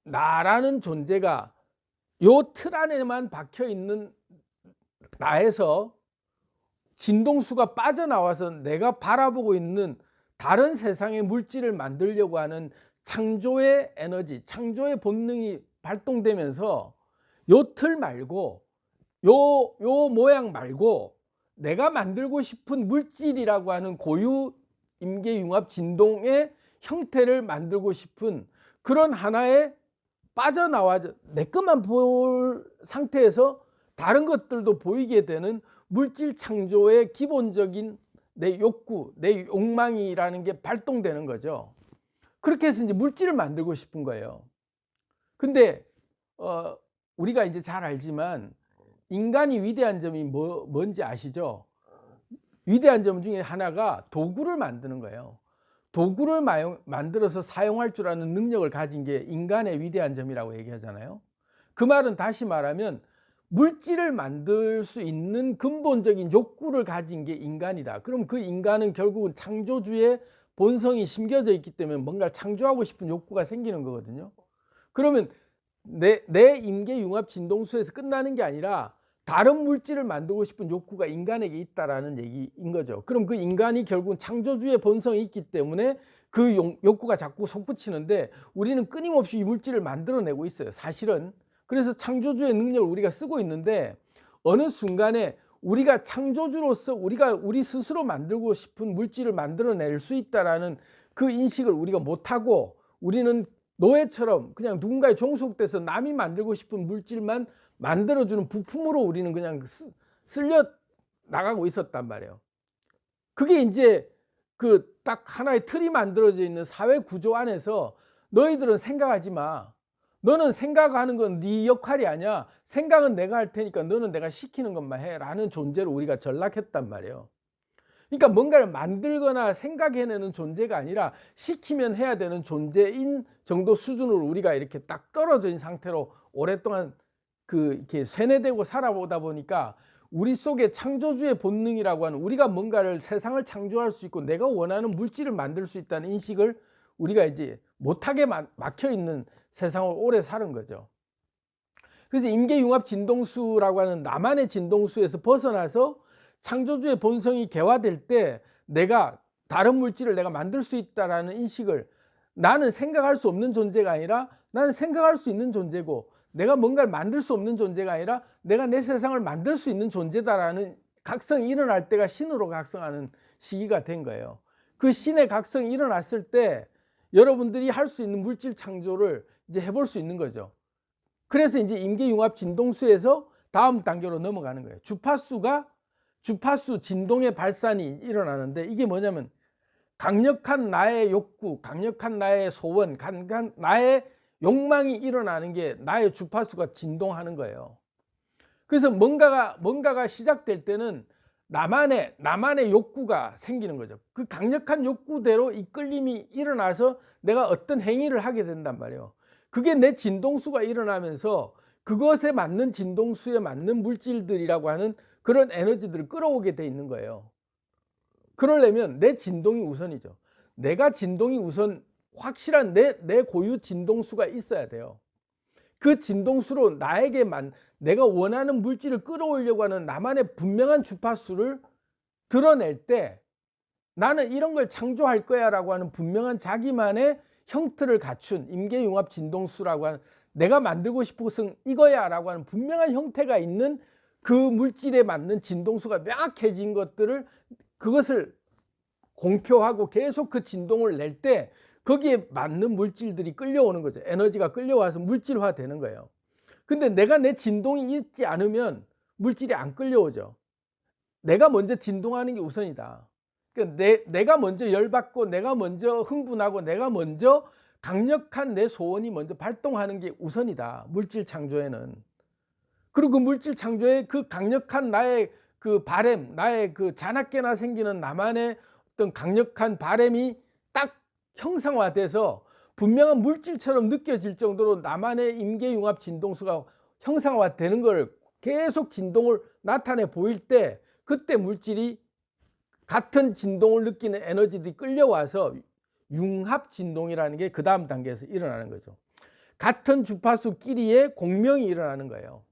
나라는 존재가 요 틀 안에만 박혀 있는 나에서 진동수가 빠져나와서 내가 바라보고 있는 다른 세상의 물질을 만들려고 하는 창조의 에너지, 창조의 본능이 발동되면서 요 틀 말고, 요 모양 말고 내가 만들고 싶은 물질이라고 하는 고유 임계융합 진동의 형태를 만들고 싶은 그런 하나의 빠져나와 내 것만 볼 상태에서 다른 것들도 보이게 되는 물질 창조의 기본적인 내 욕구, 내 욕망이라는 게 발동되는 거죠. 그렇게 해서 이제 물질을 만들고 싶은 거예요. 근데 우리가 이제 잘 알지만 인간이 위대한 점이 뭔지 아시죠? 위대한 점 중에 하나가 도구를 만드는 거예요. 도구를 만들어서 사용할 줄 아는 능력을 가진 게 인간의 위대한 점이라고 얘기하잖아요. 그 말은 다시 말하면 물질을 만들 수 있는 근본적인 욕구를 가진 게 인간이다. 그럼 그 인간은 결국은 창조주의 본성이 심겨져 있기 때문에 뭔가를 창조하고 싶은 욕구가 생기는 거거든요. 그러면 내 임계융합 진동수에서 끝나는 게 아니라 다른 물질을 만들고 싶은 욕구가 인간에게 있다라는 얘기인 거죠. 그럼 그 인간이 결국은 창조주의 본성이 있기 때문에 그 욕구가 자꾸 솟구치는데, 우리는 끊임없이 이 물질을 만들어내고 있어요, 사실은. 그래서 창조주의 능력을 우리가 쓰고 있는데, 어느 순간에 우리가 창조주로서 우리 스스로 만들고 싶은 물질을 만들어낼 수 있다라는 그 인식을 우리가 못하고, 우리는 노예처럼 그냥 누군가에 종속돼서 남이 만들고 싶은 물질만 만들어주는 부품으로 우리는 그냥 쓸려 나가고 있었단 말이에요. 그게 이제 그 딱 하나의 틀이 만들어져 있는 사회 구조 안에서 너희들은 생각하지 마. 너는 생각하는 건 네 역할이 아니야. 생각은 내가 할 테니까 너는 내가 시키는 것만 해. 라는 존재로 우리가 전락했단 말이에요. 그러니까 뭔가를 만들거나 생각해내는 존재가 아니라 시키면 해야 되는 존재인 정도 수준으로 우리가 이렇게 딱 떨어져 있는 상태로 오랫동안 이렇게 세뇌되고 살아보다 보니까, 우리 속에 창조주의 본능이라고 하는, 우리가 뭔가를 세상을 창조할 수 있고 내가 원하는 물질을 만들 수 있다는 인식을 우리가 이제 못하게 막혀 있는 세상을 오래 사는 거죠. 그래서 임계융합 진동수라고 하는 나만의 진동수에서 벗어나서 창조주의 본성이 개화될 때, 내가 다른 물질을 내가 만들 수 있다라는 인식을, 나는 생각할 수 없는 존재가 아니라 나는 생각할 수 있는 존재고, 내가 뭔가를 만들 수 없는 존재가 아니라 내가 내 세상을 만들 수 있는 존재다라는 각성이 일어날 때가 신으로 각성하는 시기가 된 거예요. 그 신의 각성이 일어났을 때 여러분들이 할 수 있는 물질 창조를 이제 해볼 수 있는 거죠. 그래서 이제 임계융합 진동수에서 다음 단계로 넘어가는 거예요. 주파수 진동의 발산이 일어나는데, 이게 뭐냐면 강력한 나의 욕구, 강력한 나의 소원, 강력한 나의 욕망이 일어나는 게 나의 주파수가 진동하는 거예요. 그래서 뭔가가 시작될 때는 나만의 욕구가 생기는 거죠. 그 강력한 욕구대로 이 끌림이 일어나서 내가 어떤 행위를 하게 된단 말이에요. 그게 내 진동수가 일어나면서 그것에 맞는 진동수에 맞는 물질들이라고 하는 그런 에너지들을 끌어오게 돼 있는 거예요. 그러려면 내 진동이 우선이죠. 내가 진동이 우선 확실한 내 고유 진동수가 있어야 돼요. 그 진동수로 내가 원하는 물질을 끌어오려고 하는 나만의 분명한 주파수를 드러낼 때 나는 이런 걸 창조할 거야 라고 하는 분명한 자기만의 형태를 갖춘 임계융합 진동수라고 하는 내가 만들고 싶은 것은 이거야 라고 하는 분명한 형태가 있는 그 물질에 맞는 진동수가 명확해진 그것을 공표하고 계속 그 진동을 낼 때 거기에 맞는 물질들이 끌려오는 거죠. 에너지가 끌려와서 물질화 되는 거예요. 근데 내가 내 진동이 있지 않으면 물질이 안 끌려오죠. 내가 먼저 진동하는 게 우선이다. 그러니까 내가 먼저 열받고 내가 먼저 흥분하고 내가 먼저 강력한 내 소원이 먼저 발동하는 게 우선이다. 물질 창조에는. 그리고 그 물질 창조에 그 강력한 나의 그 바램, 나의 그 자나깨나 생기는 나만의 어떤 강력한 바램이 딱 형상화돼서 분명한 물질처럼 느껴질 정도로 나만의 임계융합 진동수가 형상화되는 걸 계속 진동을 나타내 보일 때 그때 물질이 같은 진동을 느끼는 에너지들이 끌려와서 융합 진동이라는 게 그 다음 단계에서 일어나는 거죠. 같은 주파수끼리의 공명이 일어나는 거예요.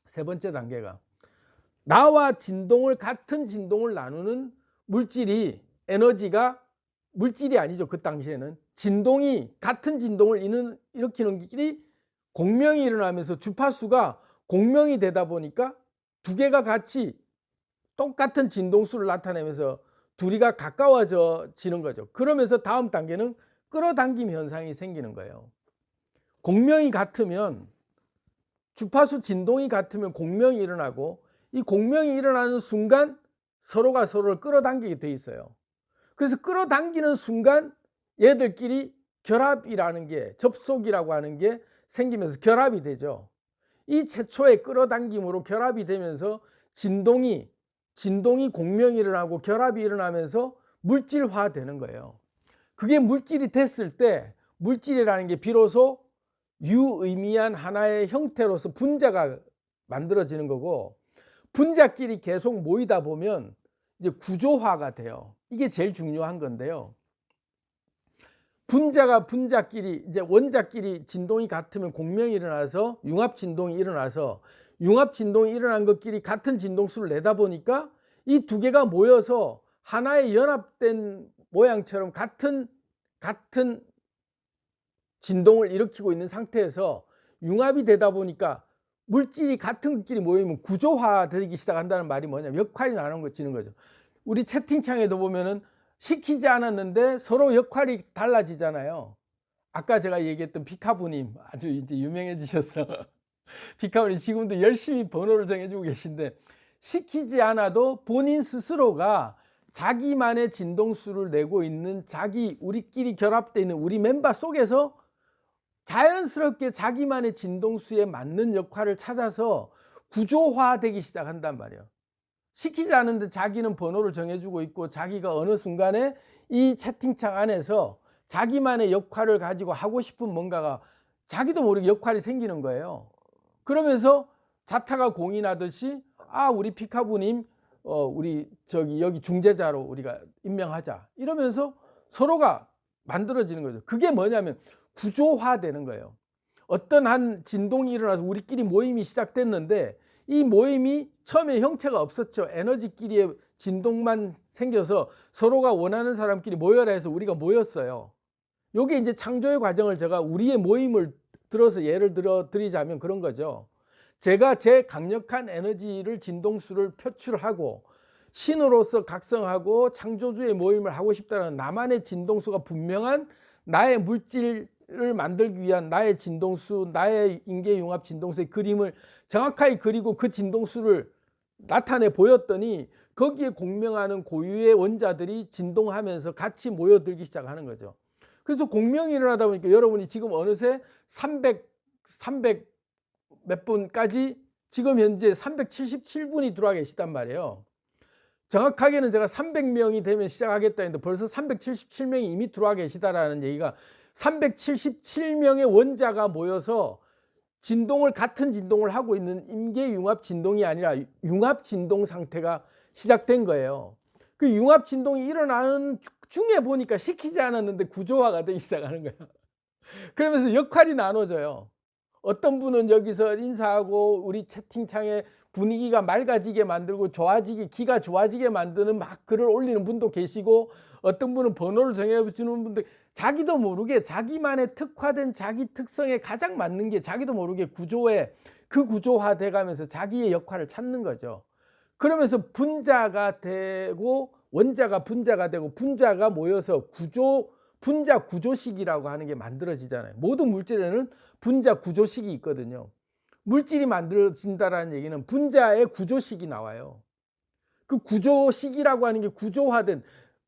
세 번째 단계가 나와 같은 진동을 나누는 물질이 에너지가 물질이 아니죠. 그 당시에는 같은 진동을 일으키는 길이 공명이 일어나면서 주파수가 공명이 되다 보니까 두 개가 같이 똑같은 진동수를 나타내면서 둘이가 가까워지는 거죠. 그러면서 다음 단계는 끌어당김 현상이 생기는 거예요. 공명이 같으면 주파수 진동이 같으면 공명이 일어나고 이 공명이 일어나는 순간 서로가 서로를 끌어당기게 돼 있어요. 그래서 끌어당기는 순간 얘들끼리 결합이라는 게 접속이라고 하는 게 생기면서 결합이 되죠. 이 최초의 끌어당김으로 결합이 되면서 진동이 공명이 일어나고 결합이 일어나면서 물질화되는 거예요. 그게 물질이 됐을 때 물질이라는 게 비로소 유의미한 하나의 형태로서 분자가 만들어지는 거고 분자끼리 계속 모이다 보면 이제 구조화가 돼요. 이게 제일 중요한 건데요. 분자끼리 이제 원자끼리 진동이 같으면 공명이 일어나서 융합 진동이 일어나서 융합 진동이 일어난 것끼리 같은 진동수를 내다 보니까 이 두 개가 모여서 하나의 연합된 모양처럼 같은 진동을 일으키고 있는 상태에서 융합이 되다 보니까 물질이 같은 것끼리 모이면 구조화되기 시작한다는 말이 뭐냐면 역할이 나눠지는 거죠. 우리 채팅창에도 보면은 시키지 않았는데 서로 역할이 달라지잖아요. 아까 제가 얘기했던 피카부님 아주 이제 유명해지셨어. 피카부님 지금도 열심히 번호를 정해주고 계신데 시키지 않아도 본인 스스로가 자기만의 진동수를 내고 있는 우리끼리 결합되어 있는 우리 멤버 속에서 자연스럽게 자기만의 진동수에 맞는 역할을 찾아서 구조화되기 시작한단 말이에요. 시키지 않은데 자기는 번호를 정해주고 있고 자기가 어느 순간에 이 채팅창 안에서 자기만의 역할을 가지고 하고 싶은 뭔가가 자기도 모르게 역할이 생기는 거예요. 그러면서 자타가 공인하듯이 우리 피카부님 우리 여기 중재자로 우리가 임명하자 이러면서 서로가 만들어지는 거죠. 그게 뭐냐면 구조화되는 거예요. 어떤 한 진동이 일어나서 우리끼리 모임이 시작됐는데 이 모임이 처음에 형체가 없었죠. 에너지끼리의 진동만 생겨서 서로가 원하는 사람끼리 모여라 해서 우리가 모였어요. 이게 이제 창조의 과정을 제가 우리의 모임을 들어서 예를 들어 드리자면 그런 거죠. 제가 제 강력한 에너지를 진동수를 표출하고 신으로서 각성하고 창조주의 모임을 하고 싶다는 나만의 진동수가 분명한 나의 물질을 만들기 위한 나의 진동수, 나의 임계융합 진동수의 그림을 정확하게 그리고 그 진동수를 나타내 보였더니 거기에 공명하는 고유의 원자들이 진동하면서 같이 모여들기 시작하는 거죠. 그래서 공명이 일어나다 보니까 여러분이 지금 어느새 300 몇 분까지 지금 현재 377분이 들어와 계시단 말이에요. 정확하게는 제가 300명이 되면 시작하겠다 했는데 벌써 377명이 이미 들어와 계시다라는 얘기가 377명의 원자가 모여서 진동을 같은 진동을 하고 있는 임계융합 진동이 아니라 융합 진동 상태가 시작된 거예요. 그 융합 진동이 일어나는 중에 보니까 시키지 않았는데 구조화가 되기 시작하는 거예요. 그러면서 역할이 나눠져요. 어떤 분은 여기서 인사하고 우리 채팅창에 분위기가 맑아지게 만들고 기가 좋아지게 만드는 막 글을 올리는 분도 계시고, 어떤 분은 번호를 정해 주는 분들, 자기도 모르게 자기만의 특화된 자기 특성에 가장 맞는 게 자기도 모르게 그 구조화돼 가면서 자기의 역할을 찾는 거죠. 그러면서 분자가 되고 원자가 분자가 되고 분자가 모여서 분자 구조식이라고 하는 게 만들어지잖아요. 모든 물질에는 분자 구조식이 있거든요. 물질이 만들어진다라는 얘기는 분자의 구조식이 나와요. 그 구조식이라고 하는 게 구조화된,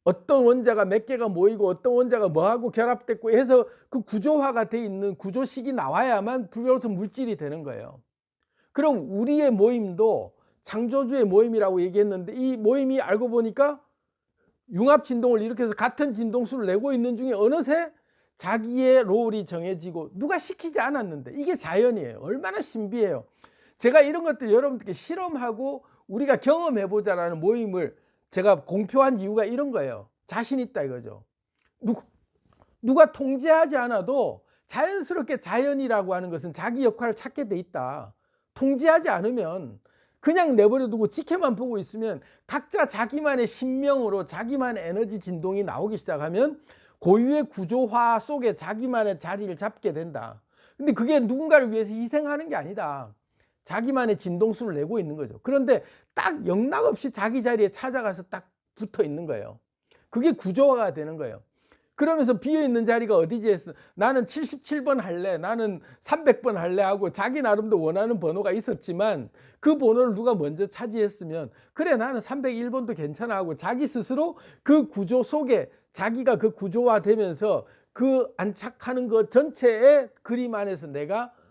어떤 원자가 몇 개가 모이고 어떤 원자가 뭐하고 결합됐고 해서 그 구조화가 돼 있는 구조식이 나와야만 비로소 물질이 되는 거예요. 그럼 우리의 모임도 창조주의 모임이라고 얘기했는데, 이 모임이 알고 보니까 융합 진동을 일으켜서 같은 진동수를 내고 있는 중에 어느새 자기의 롤이 정해지고, 누가 시키지 않았는데, 이게 자연이에요. 얼마나 신비해요. 제가 이런 것들 여러분들께 실험하고 우리가 경험해보자라는 모임을 제가 공표한 이유가 이런 거예요. 자신 있다 이거죠. 누가 통제하지 않아도 자연스럽게 자연이라고 하는 것은 자기 역할을 찾게 돼 있다. 통제하지 않으면 그냥 내버려 두고 지켜만 보고 있으면 각자 자기만의 신명으로 자기만의 에너지 진동이 나오기 시작하면 고유의 구조화 속에 자기만의 자리를 잡게 된다. 근데 그게 누군가를 위해서 희생하는 게 아니다. 자기만의 진동수를 내고 있는 거죠. 그런데 딱 영락없이 자기 자리에 찾아가서 딱 붙어 있는 거예요. 그게 구조화가 되는 거예요. 그러면서 비어있는 자리가 어디지 했어. 나는 77번 할래, 나는 300번 할래 하고 자기 나름도 원하는 번호가 있었지만 그 번호를 누가 먼저 차지했으면, 그래 나는 301번도 괜찮아 하고 자기 스스로 그 구조 속에 자기가 그 구조화되면서 그 안착하는 것 전체의 그림 안에서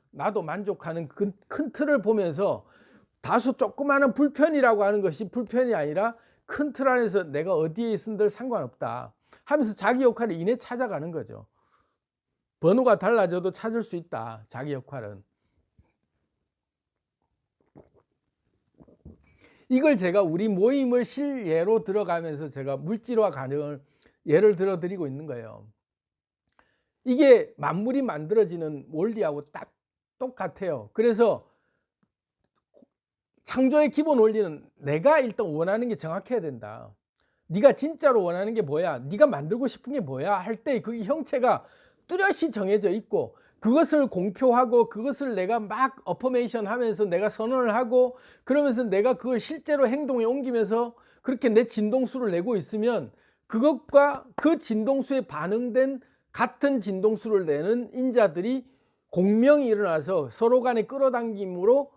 나도 만족하는 그 큰 틀을 보면서, 다소 조그마한 불편이라고 하는 것이 불편이 아니라 큰 틀 안에서 내가 어디에 있은들 상관없다 하면서 자기 역할을 이내 찾아가는 거죠. 번호가 달라져도 찾을 수 있다, 자기 역할은. 이걸 제가 우리 모임을 실예로 들어가면서 제가 물질화 가능을 예를 들어 드리고 있는 거예요. 이게 만물이 만들어지는 원리하고 딱 똑같아요. 그래서 창조의 기본 원리는 내가 일단 원하는 게 정확해야 된다. 네가 진짜로 원하는 게 뭐야, 네가 만들고 싶은 게 뭐야 할 때 그 형체가 뚜렷이 정해져 있고, 그것을 공표하고 그것을 내가 막 어퍼메이션 하면서 내가 선언을 하고, 그러면서 내가 그걸 실제로 행동에 옮기면서 그렇게 내 진동수를 내고 있으면, 그것과 그 진동수에 반응된 같은 진동수를 내는 인자들이 공명이 일어나서 서로 간의 끌어당김으로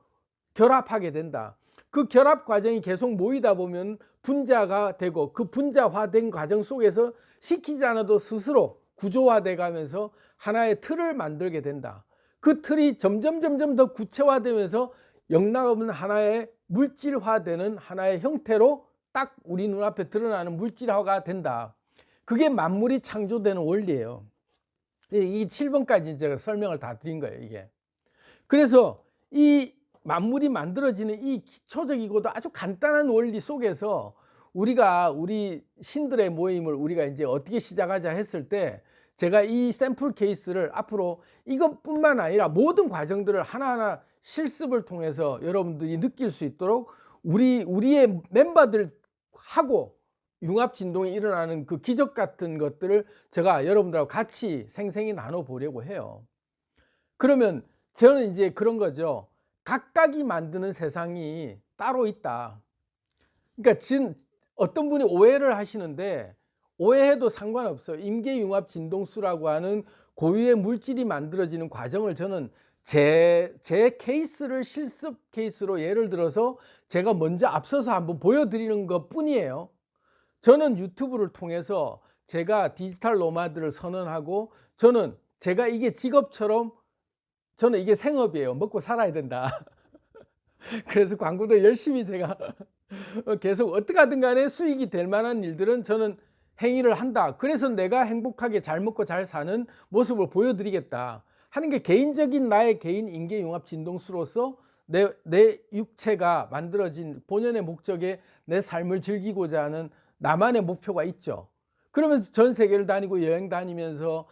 결합하게 된다. 그 결합 과정이 계속 모이다 보면 분자가 되고, 그 분자화된 과정 속에서 시키지 않아도 스스로 구조화돼 가면서 하나의 틀을 만들게 된다. 그 틀이 점점 더 구체화되면서 영락없는 하나의 물질화되는 하나의 형태로 딱 우리 눈앞에 드러나는 물질화가 된다. 그게 만물이 창조되는 원리예요. 이 7번까지 제가 설명을 다 드린 거예요, 이게. 그래서 이 만물이 만들어지는 이 기초적이고도 아주 간단한 원리 속에서 우리 신들의 모임을 우리가 이제 어떻게 시작하자 했을 때, 제가 이 샘플 케이스를 앞으로 이것뿐만 아니라 모든 과정들을 하나하나 실습을 통해서 여러분들이 느낄 수 있도록 우리의 멤버들하고 융합 진동이 일어나는 그 기적 같은 것들을 제가 여러분들하고 같이 생생히 나눠 보려고 해요. 그러면 저는 이제 그런 거죠. 각각이 만드는 세상이 따로 있다. 그러니까 지금 어떤 분이 오해를 하시는데, 오해해도 상관없어요. 임계융합 진동수라고 하는 고유의 물질이 만들어지는 과정을 저는 제 케이스를 실습 케이스로 예를 들어서 제가 먼저 앞서서 한번 보여드리는 것 뿐이에요. 저는 유튜브를 통해서 제가 디지털 노마드를 선언하고, 제가 이게 직업처럼, 저는 이게 생업이에요. 먹고 살아야 된다. 그래서 광고도 열심히 제가 계속 어떻게 하든 간에 수익이 될 만한 일들은 저는 행위를 한다. 그래서 내가 행복하게 잘 먹고 잘 사는 모습을 보여드리겠다 하는 게 개인적인 나의 개인 인계융합 진동수로서 내 육체가 만들어진 본연의 목적에 내 삶을 즐기고자 하는 나만의 목표가 있죠. 그러면서 전 세계를 다니고 여행 다니면서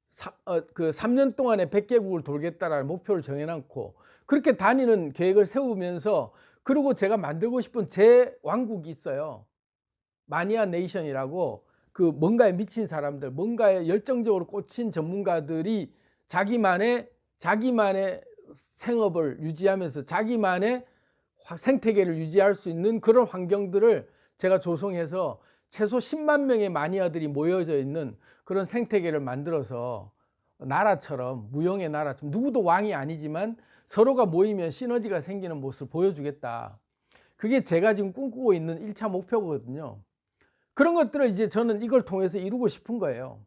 3년 동안에 100개국을 돌겠다라는 목표를 정해놓고 그렇게 다니는 계획을 세우면서, 그리고 제가 만들고 싶은 제 왕국이 있어요. 마니아 네이션이라고, 그 뭔가에 미친 사람들, 뭔가에 열정적으로 꽂힌 전문가들이 자기만의 생업을 유지하면서 자기만의 생태계를 유지할 수 있는 그런 환경들을 제가 조성해서 최소 10만 명의 마니아들이 모여져 있는 그런 생태계를 만들어서 나라처럼, 무형의 나라처럼, 누구도 왕이 아니지만 서로가 모이면 시너지가 생기는 모습을 보여주겠다. 그게 제가 지금 꿈꾸고 있는 1차 목표거든요. 그런 것들을 이제 저는 이걸 통해서 이루고 싶은 거예요.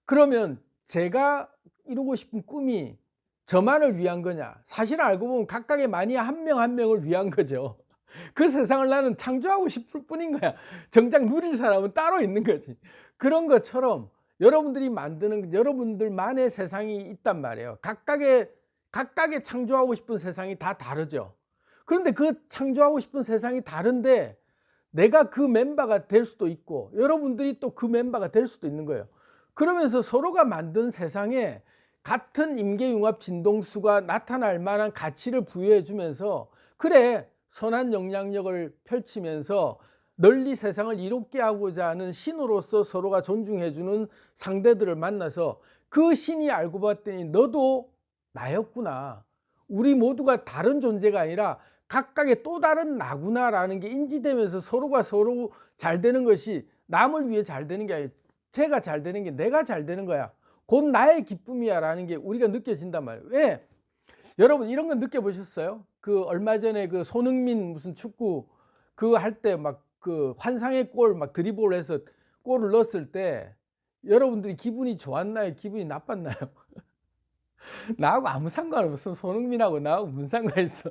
그러면 제가 이루고 싶은 꿈이 저만을 위한 거냐? 사실 알고 보면 각각의 마니아 한 명 한 명을 위한 거죠. 그 세상을 나는 창조하고 싶을 뿐인 거야. 정작 누릴 사람은 따로 있는 거지. 그런 것처럼 여러분들이 만드는 여러분들만의 세상이 있단 말이에요. 각각의 창조하고 싶은 세상이 다 다르죠. 그런데 그 창조하고 싶은 세상이 다른데 내가 그 멤버가 될 수도 있고 여러분들이 또 그 멤버가 될 수도 있는 거예요. 그러면서 서로가 만든 세상에 같은 임계융합 진동수가 나타날 만한 가치를 부여해 주면서, 그래, 선한 영향력을 펼치면서 널리 세상을 이롭게 하고자 하는 신으로서 서로가 존중해 주는 상대들을 만나서 그 신이 알고 봤더니 너도 나였구나, 우리 모두가 다른 존재가 아니라 각각의 또 다른 나구나라는 게 인지되면서 서로가 서로 잘 되는 것이 남을 위해 잘 되는 게 아니라 제가 잘 되는 게 내가 잘 되는 거야, 곧 나의 기쁨이야 라는 게 우리가 느껴진단 말이에요. 왜? 여러분 이런 거 느껴보셨어요? 그 얼마 전에 그 손흥민 무슨 축구 그거 할 때 막 그 환상의 골 막 드리블을 해서 골을 넣었을 때 여러분들이 기분이 좋았나요? 기분이 나빴나요? 나하고 아무 상관없어. 손흥민하고 나하고 무슨 상관 있어?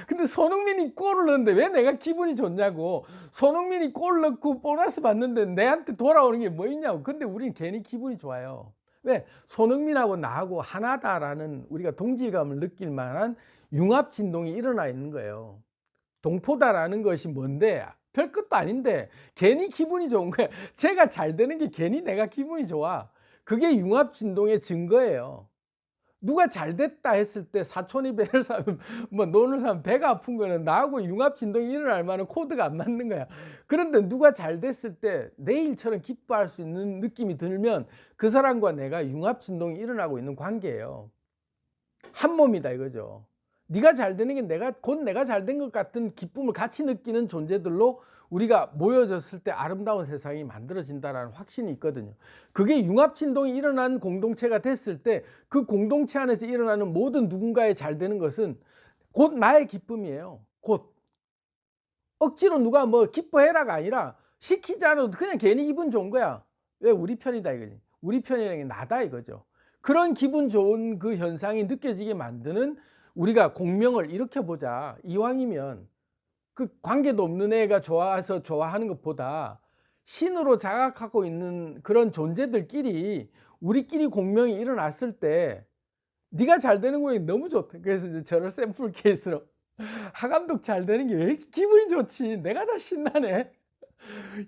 근데 손흥민이 골을 넣는데 왜 내가 기분이 좋냐고. 손흥민이 골 넣고 보너스 받는데 내한테 돌아오는 게 뭐 있냐고. 근데 우리는 괜히 기분이 좋아요. 왜? 손흥민하고 나하고 하나다라는 우리가 동질감을 느낄 만한 융합 진동이 일어나 있는 거예요. 동포다라는 것이 뭔데? 별 것도 아닌데 괜히 기분이 좋은 거야. 제가 잘 되는 게 괜히 내가 기분이 좋아. 그게 융합 진동의 증거예요. 누가 잘 됐다 했을 때 사촌이 배를 사면 뭐 논을 사면 배가 아픈 거는 나하고 융합 진동이 일어날 만한 코드가 안 맞는 거야. 그런데 누가 잘 됐을 때 내일처럼 기뻐할 수 있는 느낌이 들면 그 사람과 내가 융합 진동이 일어나고 있는 관계예요. 한 몸이다 이거죠. 네가 잘 되는 게 곧 내가 잘 된 것 같은 기쁨을 같이 느끼는 존재들로 우리가 모여졌을 때 아름다운 세상이 만들어진다는 확신이 있거든요. 그게 융합 진동이 일어난 공동체가 됐을 때 그 공동체 안에서 일어나는 모든 누군가의 잘 되는 것은 곧 나의 기쁨이에요. 곧. 억지로 누가 뭐 기뻐해라가 아니라 시키지 않아도 그냥 괜히 기분 좋은 거야. 왜? 우리 편이다 이거지. 우리 편이라는 게 나다 이거죠. 그런 기분 좋은 그 현상이 느껴지게 만드는, 우리가 공명을 일으켜보자. 이왕이면 그 관계도 없는 애가 좋아서 좋아하는 것보다 신으로 자각하고 있는 그런 존재들끼리 우리끼리 공명이 일어났을 때 네가 잘 되는 거에 너무 좋다. 그래서 이제 저를 샘플 케이스로 하감독 잘 되는 게 왜 이렇게 기분이 좋지? 내가 다 신나네.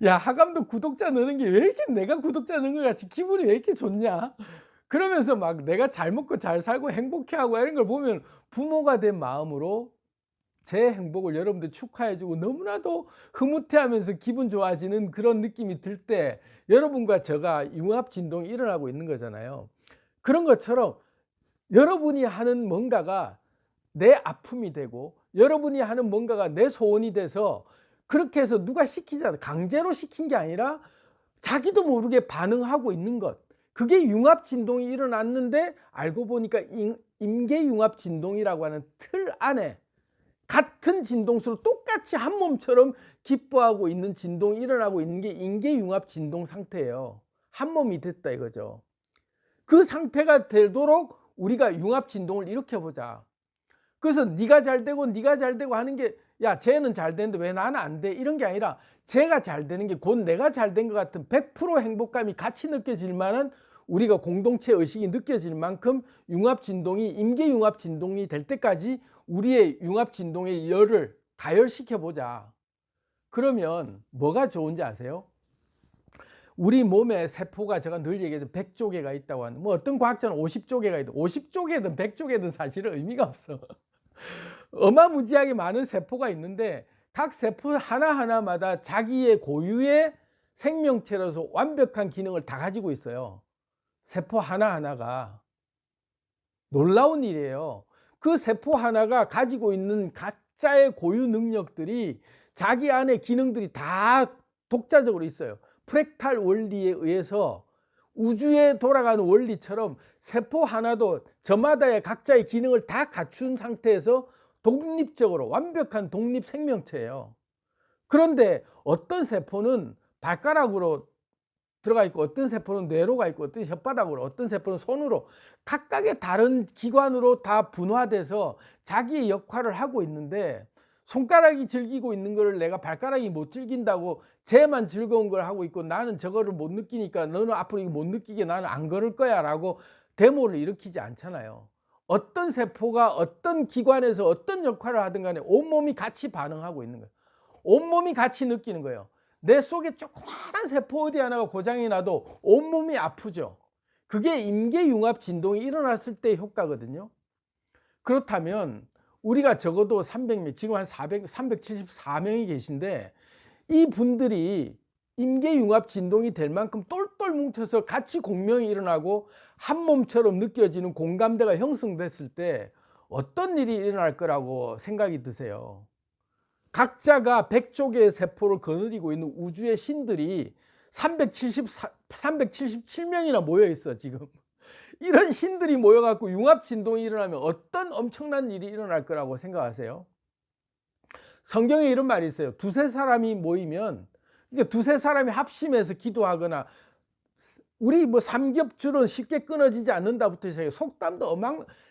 야, 하감독 구독자 느는 게 왜 이렇게 내가 구독자 느는 것 같이 기분이 왜 이렇게 좋냐? 그러면서 막 내가 잘 먹고 잘 살고 행복해하고 이런 걸 보면 부모가 된 마음으로 제 행복을 여러분들 축하해주고 너무나도 흐뭇해하면서 기분 좋아지는 그런 느낌이 들 때 여러분과 제가 융합 진동이 일어나고 있는 거잖아요. 그런 것처럼 여러분이 하는 뭔가가 내 아픔이 되고 여러분이 하는 뭔가가 내 소원이 돼서, 그렇게 해서 누가 시키잖아. 강제로 시킨 게 아니라 자기도 모르게 반응하고 있는 것. 그게 융합 진동이 일어났는데 알고 보니까 임계 융합 진동이라고 하는 틀 안에 같은 진동수로 똑같이 한 몸처럼 기뻐하고 있는 진동이 일어나고 있는 게 임계융합 진동 상태예요. 한 몸이 됐다 이거죠. 그 상태가 되도록 우리가 융합 진동을 일으켜보자. 그래서 네가 잘 되고 네가 잘 되고 하는 게 야, 쟤는 잘 되는데 왜 나는 안 돼? 이런 게 아니라 쟤가 잘 되는 게 곧 내가 잘 된 것 같은 100% 행복감이 같이 느껴질 만한 우리가 공동체 의식이 느껴질 만큼 융합진동이 임계융합진동이 될 때까지 우리의 융합진동의 열을 가열시켜 보자. 그러면 뭐가 좋은지 아세요? 우리 몸에 세포가 제가 늘 얘기하죠. 100조 개가 있다고 하는, 뭐 어떤 과학자는 50조 개가 있다. 50조 개든 100조 개든 사실은 의미가 없어. 어마무지하게 많은 세포가 있는데 각 세포 하나하나마다 자기의 고유의 생명체로서 완벽한 기능을 다 가지고 있어요. 세포 하나하나가. 놀라운 일이에요. 그 세포 하나가 가지고 있는 각자의 고유 능력들이 자기 안에 기능들이 다 독자적으로 있어요. 프랙탈 원리에 의해서 우주에 돌아가는 원리처럼 세포 하나도 저마다의 각자의 기능을 다 갖춘 상태에서 독립적으로 완벽한 독립 생명체예요. 그런데 어떤 세포는 발가락으로 들어가 있고 어떤 세포는 뇌로 가 있고 어떤 혓바닥으로 어떤 세포는 손으로 각각의 다른 기관으로 다 분화돼서 자기의 역할을 하고 있는데 손가락이 즐기고 있는 거를 내가 발가락이 못 즐긴다고 쟤만 즐거운 걸 하고 있고 나는 저거를 못 느끼니까 너는 앞으로 이거 못 느끼게 나는 안 걸을 거야 라고 데모를 일으키지 않잖아요. 어떤 세포가 어떤 기관에서 어떤 역할을 하든 간에 온몸이 같이 반응하고 있는 거예요. 온몸이 같이 느끼는 거예요. 내 속에 조그마한 세포 어디 하나가 고장이 나도 온몸이 아프죠. 그게 임계융합 진동이 일어났을 때의 효과거든요. 그렇다면 우리가 적어도 300명, 지금 한 374명이 계신데 이 분들이 임계융합 진동이 될 만큼 똘똘 뭉쳐서 같이 공명이 일어나고 한 몸처럼 느껴지는 공감대가 형성됐을 때 어떤 일이 일어날 거라고 생각이 드세요? 각자가 100조 개의 세포를 거느리고 있는 우주의 신들이 377명이나 모여 있어 지금. 이런 신들이 모여갖고 융합진동이 일어나면 어떤 엄청난 일이 일어날 거라고 생각하세요? 성경에 이런 말이 있어요. 두세 사람이 모이면, 그러니까 두세 사람이 합심해서 기도하거나 우리 뭐 삼겹줄은 쉽게 끊어지지 않는다부터 시작해 속담도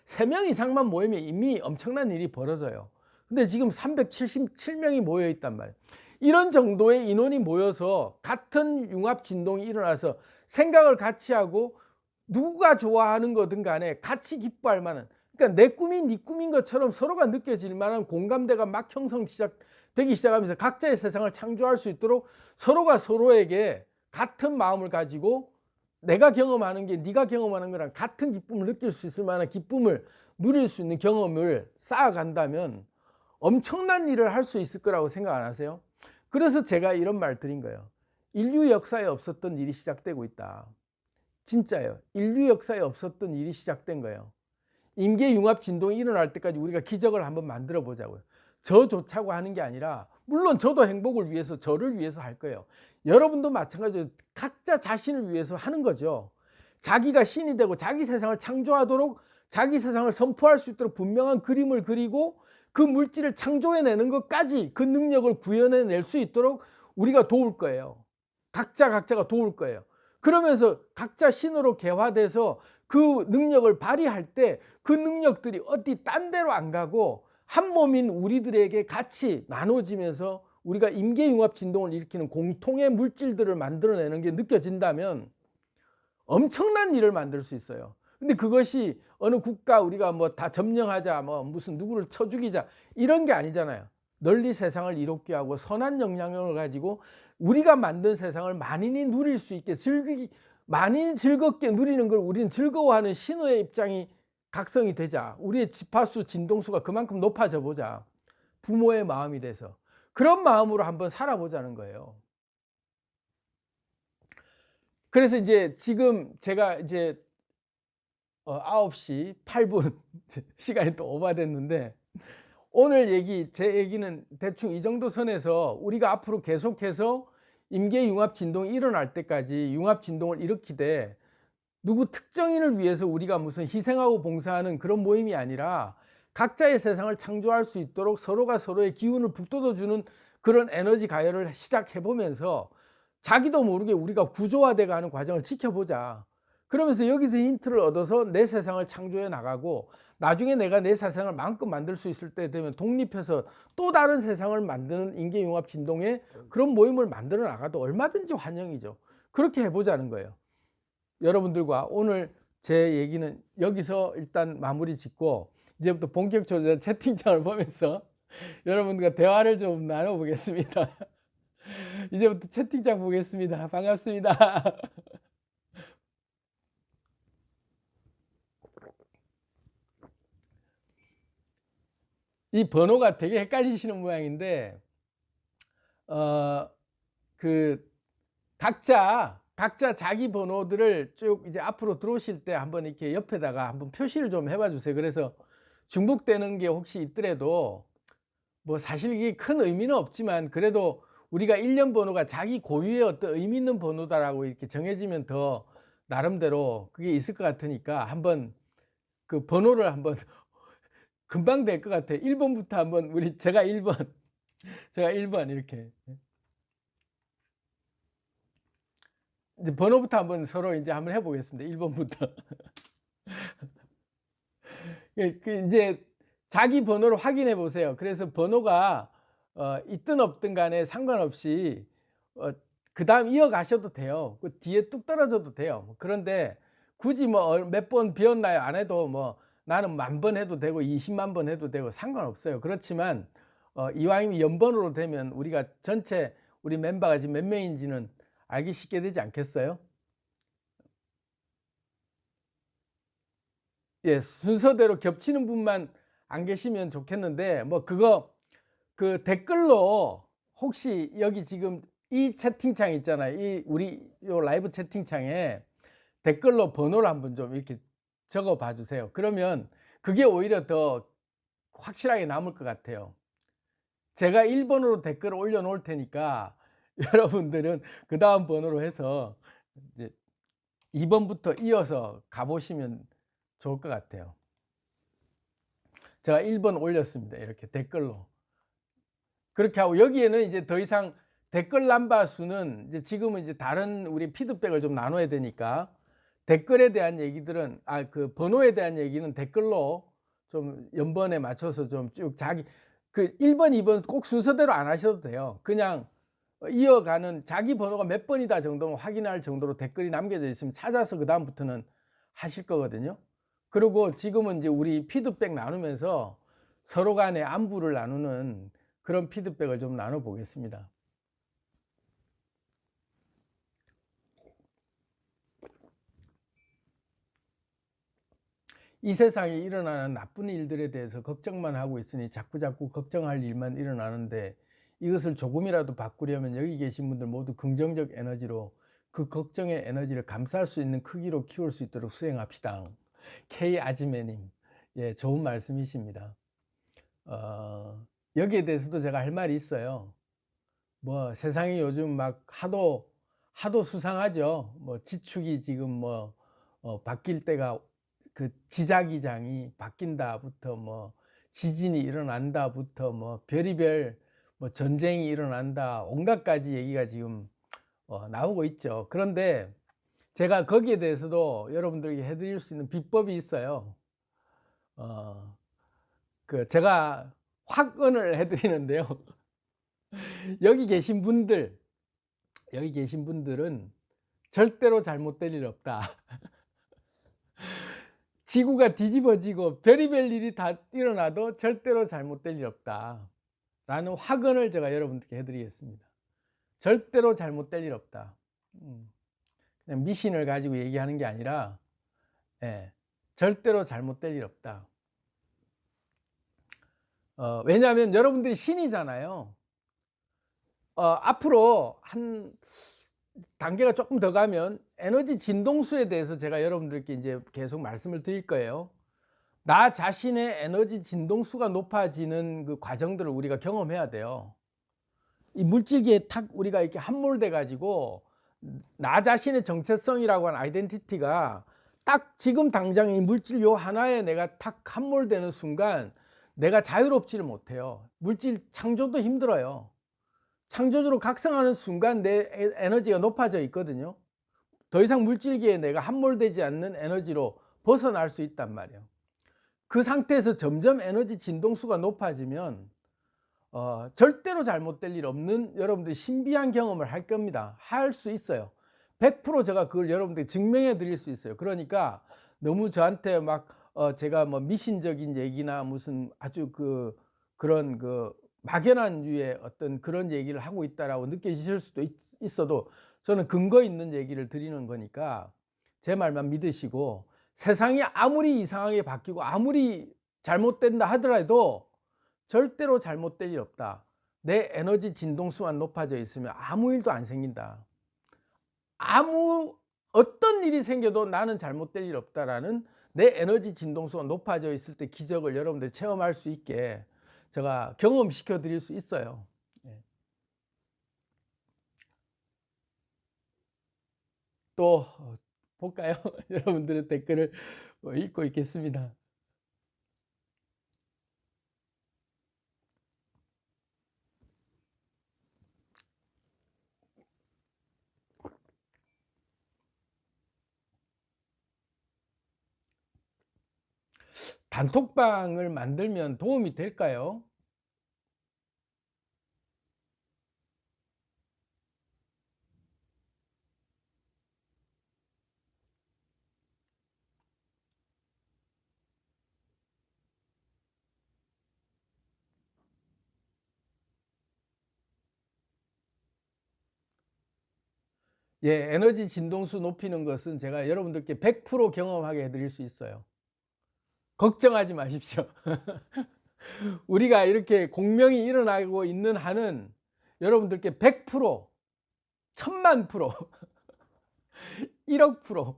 3명 이상만 모이면 이미 엄청난 일이 벌어져요. 근데 지금 377명이 모여 있단 말이에요. 이런 정도의 인원이 모여서 같은 융합 진동이 일어나서 생각을 같이 하고 누가 좋아하는 거든 간에 같이 기뻐할 만한, 그러니까 내 꿈이 네 꿈인 것처럼 서로가 느껴질 만한 공감대가 막 되기 시작하면서 각자의 세상을 창조할 수 있도록 서로가 서로에게 같은 마음을 가지고 내가 경험하는 게 네가 경험하는 거랑 같은 기쁨을 느낄 수 있을 만한 기쁨을 누릴 수 있는 경험을 쌓아간다면 엄청난 일을 할 수 있을 거라고 생각 안 하세요? 그래서 제가 이런 말 드린 거예요. 인류 역사에 없었던 일이 시작되고 있다. 진짜예요. 인류 역사에 없었던 일이 시작된 거예요. 임계융합 진동이 일어날 때까지 우리가 기적을 한번 만들어 보자고요. 저조차고 하는 게 아니라 물론 저도 행복을 위해서 저를 위해서 할 거예요. 여러분도 마찬가지로 각자 자신을 위해서 하는 거죠. 자기가 신이 되고 자기 세상을 창조하도록 자기 세상을 선포할 수 있도록 분명한 그림을 그리고 그 물질을 창조해내는 것까지 그 능력을 구현해낼 수 있도록 우리가 도울 거예요. 각자가 도울 거예요. 그러면서 각자 신으로 개화돼서 그 능력을 발휘할 때 그 능력들이 어디 딴 데로 안 가고 한 몸인 우리들에게 같이 나눠지면서 우리가 임계융합 진동을 일으키는 공통의 물질들을 만들어내는 게 느껴진다면 엄청난 일을 만들 수 있어요. 근데 그것이 어느 국가 우리가 뭐 다 점령하자, 뭐 무슨 누구를 쳐 죽이자 이런 게 아니잖아요. 널리 세상을 이롭게 하고 선한 영향력을 가지고 우리가 만든 세상을 만인이 누릴 수 있게 만인이 즐겁게 누리는 걸 우리는 즐거워하는 신호의 입장이 각성이 되자. 우리의 지파수 진동수가 그만큼 높아져 보자. 부모의 마음이 돼서 그런 마음으로 한번 살아보자는 거예요. 그래서 이제 지금 제가 이제 9시 8분 시간이 또 오버됐는데 오늘 제 얘기는 대충 이 정도 선에서 우리가 앞으로 계속해서 임계융합 진동이 일어날 때까지 융합 진동을 일으키되 누구 특정인을 위해서 우리가 무슨 희생하고 봉사하는 그런 모임이 아니라 각자의 세상을 창조할 수 있도록 서로가 서로의 기운을 북돋워주는 그런 에너지 가열을 시작해보면서 자기도 모르게 우리가 구조화되어 가는 과정을 지켜보자. 그러면서 여기서 힌트를 얻어서 내 세상을 창조해 나가고, 나중에 내가 내 세상을 마음껏 만들 수 있을 때 되면 독립해서 또 다른 세상을 만드는 인계융합 진동의 그런 모임을 만들어 나가도 얼마든지 환영이죠. 그렇게 해보자는 거예요. 여러분들과 오늘 제 얘기는 여기서 일단 마무리 짓고, 이제부터 본격적으로 채팅창을 보면서 여러분들과 대화를 좀 나눠보겠습니다. 이제부터 채팅창 보겠습니다. 반갑습니다. 이 번호가 되게 헷갈리시는 모양인데, 그 각자 자기 번호들을 쭉 이제 앞으로 들어오실 때 한번 이렇게 옆에다가 한번 표시를 좀 해봐 주세요. 그래서 중복되는 게 혹시 있더라도 뭐 사실 이게 큰 의미는 없지만, 그래도 우리가 1년 번호가 자기 고유의 어떤 의미 있는 번호다라고 이렇게 정해지면 더 나름대로 그게 있을 것 같으니까 한번 그 번호를 한번 금방 될 것 같아요. 1번부터 한번 제가 1번 제가 1번 이렇게 이제 번호부터 한번 서로 이제 한번 해보겠습니다. 1번부터. 이제 자기 번호를 확인해 보세요. 그래서 번호가 있든 없든 간에 상관없이 그 다음 이어가셔도 돼요. 그 뒤에 뚝 떨어져도 돼요. 그런데 굳이 뭐 몇 번 비었나요? 안 해도 뭐 나는 10,000번 해도 되고 200,000 번 해도 되고 상관없어요. 그렇지만 이왕이면 연번으로 되면 우리가 전체 우리 멤버가 지금 몇 명인지는 알기 쉽게 되지 않겠어요? 예, 순서대로 겹치는 분만 안 계시면 좋겠는데, 뭐 그거 그 댓글로 혹시 여기 지금 이 채팅창 있잖아요. 이 우리 요 라이브 채팅창에 댓글로 번호를 한번 좀 이렇게 적어 봐 주세요. 그러면 그게 오히려 더 확실하게 남을 것 같아요. 제가 1번으로 댓글을 올려 놓을 테니까 여러분들은 그 다음 번호로 해서 이제 2번부터 이어서 가보시면 좋을 것 같아요. 제가 1번 올렸습니다. 이렇게 댓글로. 그렇게 하고, 여기에는 이제 더 이상 댓글 남바 수는 이제 지금은 이제 다른 우리 피드백을 좀 나눠야 되니까, 댓글에 대한 얘기들은 그 번호에 대한 얘기는 댓글로 좀 연번에 맞춰서 좀 쭉 자기 그 1번, 2번 꼭 순서대로 안 하셔도 돼요. 그냥 이어가는 자기 번호가 몇 번이다 정도는 확인할 정도로 댓글이 남겨져 있으면 찾아서 그 다음부터는 하실 거거든요. 그리고 지금은 이제 우리 피드백 나누면서 서로 간에 안부를 나누는 그런 피드백을 좀 나눠 보겠습니다. 이 세상에 일어나는 나쁜 일들에 대해서 걱정만 하고 있으니 자꾸 걱정할 일만 일어나는데, 이것을 조금이라도 바꾸려면 여기 계신 분들 모두 긍정적 에너지로 그 걱정의 에너지를 감쌀 수 있는 크기로 키울 수 있도록 수행합시다. K 아지매님, 예, 좋은 말씀이십니다. 여기에 대해서도 제가 할 말이 있어요. 뭐 세상이 요즘 막 하도 수상하죠. 뭐 지축이 지금 뭐 바뀔 때가 그 지자기장이 바뀐다부터 뭐 지진이 일어난다부터 뭐 별의별 뭐 전쟁이 일어난다, 온갖 가지 얘기가 지금 나오고 있죠. 그런데 제가 거기에 대해서도 여러분들에게 해드릴 수 있는 비법이 있어요. 그 제가 확언을 해드리는데요. 여기 계신 분들은 절대로 잘못될 일 없다. 지구가 뒤집어지고 별의별 일이 다 일어나도 절대로 잘못될 일 없다 라는 확언을 제가 여러분들께 해드리겠습니다. 절대로 잘못될 일 없다. 그냥 미신을 가지고 얘기하는 게 아니라, 예, 절대로 잘못될 일 없다. 왜냐하면 여러분들이 신이잖아요. 앞으로 한 단계가 조금 더 가면 에너지 진동수에 대해서 제가 여러분들께 이제 계속 말씀을 드릴 거예요. 나 자신의 에너지 진동수가 높아지는 그 과정들을 우리가 경험해야 돼요. 이 물질계에 탁 우리가 이렇게 함몰돼 가지고 나 자신의 정체성이라고 하는 아이덴티티가 딱 지금 당장 이 물질 요 하나에 내가 탁 함몰되는 순간 내가 자유롭지를 못해요. 물질 창조도 힘들어요. 창조주로 각성하는 순간 내 에너지가 높아져 있거든요. 더 이상 물질계에 내가 함몰되지 않는 에너지로 벗어날 수 있단 말이에요. 그 상태에서 점점 에너지 진동수가 높아지면 절대로 잘못될 일 없는 여러분들이 신비한 경험을 할 겁니다. 할 수 있어요. 100% 제가 그걸 여러분들께 증명해 드릴 수 있어요. 그러니까 너무 저한테 막 제가 뭐 미신적인 얘기나 무슨 아주 그런 막연한 류의 어떤 그런 얘기를 하고 있다라고 느껴지실 수도 있어도 저는 근거 있는 얘기를 드리는 거니까 제 말만 믿으시고, 세상이 아무리 이상하게 바뀌고 아무리 잘못된다 하더라도 절대로 잘못될 일 없다. 내 에너지 진동수만 높아져 있으면 아무 일도 안 생긴다. 어떤 일이 생겨도 나는 잘못될 일 없다라는 내 에너지 진동수가 높아져 있을 때 기적을 여러분들 체험할 수 있게 제가 경험시켜 드릴 수 있어요. 또 볼까요? 여러분들의 댓글을 읽고 있겠습니다. 단톡방을 만들면 도움이 될까요? 예, 에너지 진동수 높이는 것은 제가 여러분들께 100% 경험하게 해드릴 수 있어요. 걱정하지 마십시오. 우리가 이렇게 공명이 일어나고 있는 한은 여러분들께 100%, 1000만%, 1억%,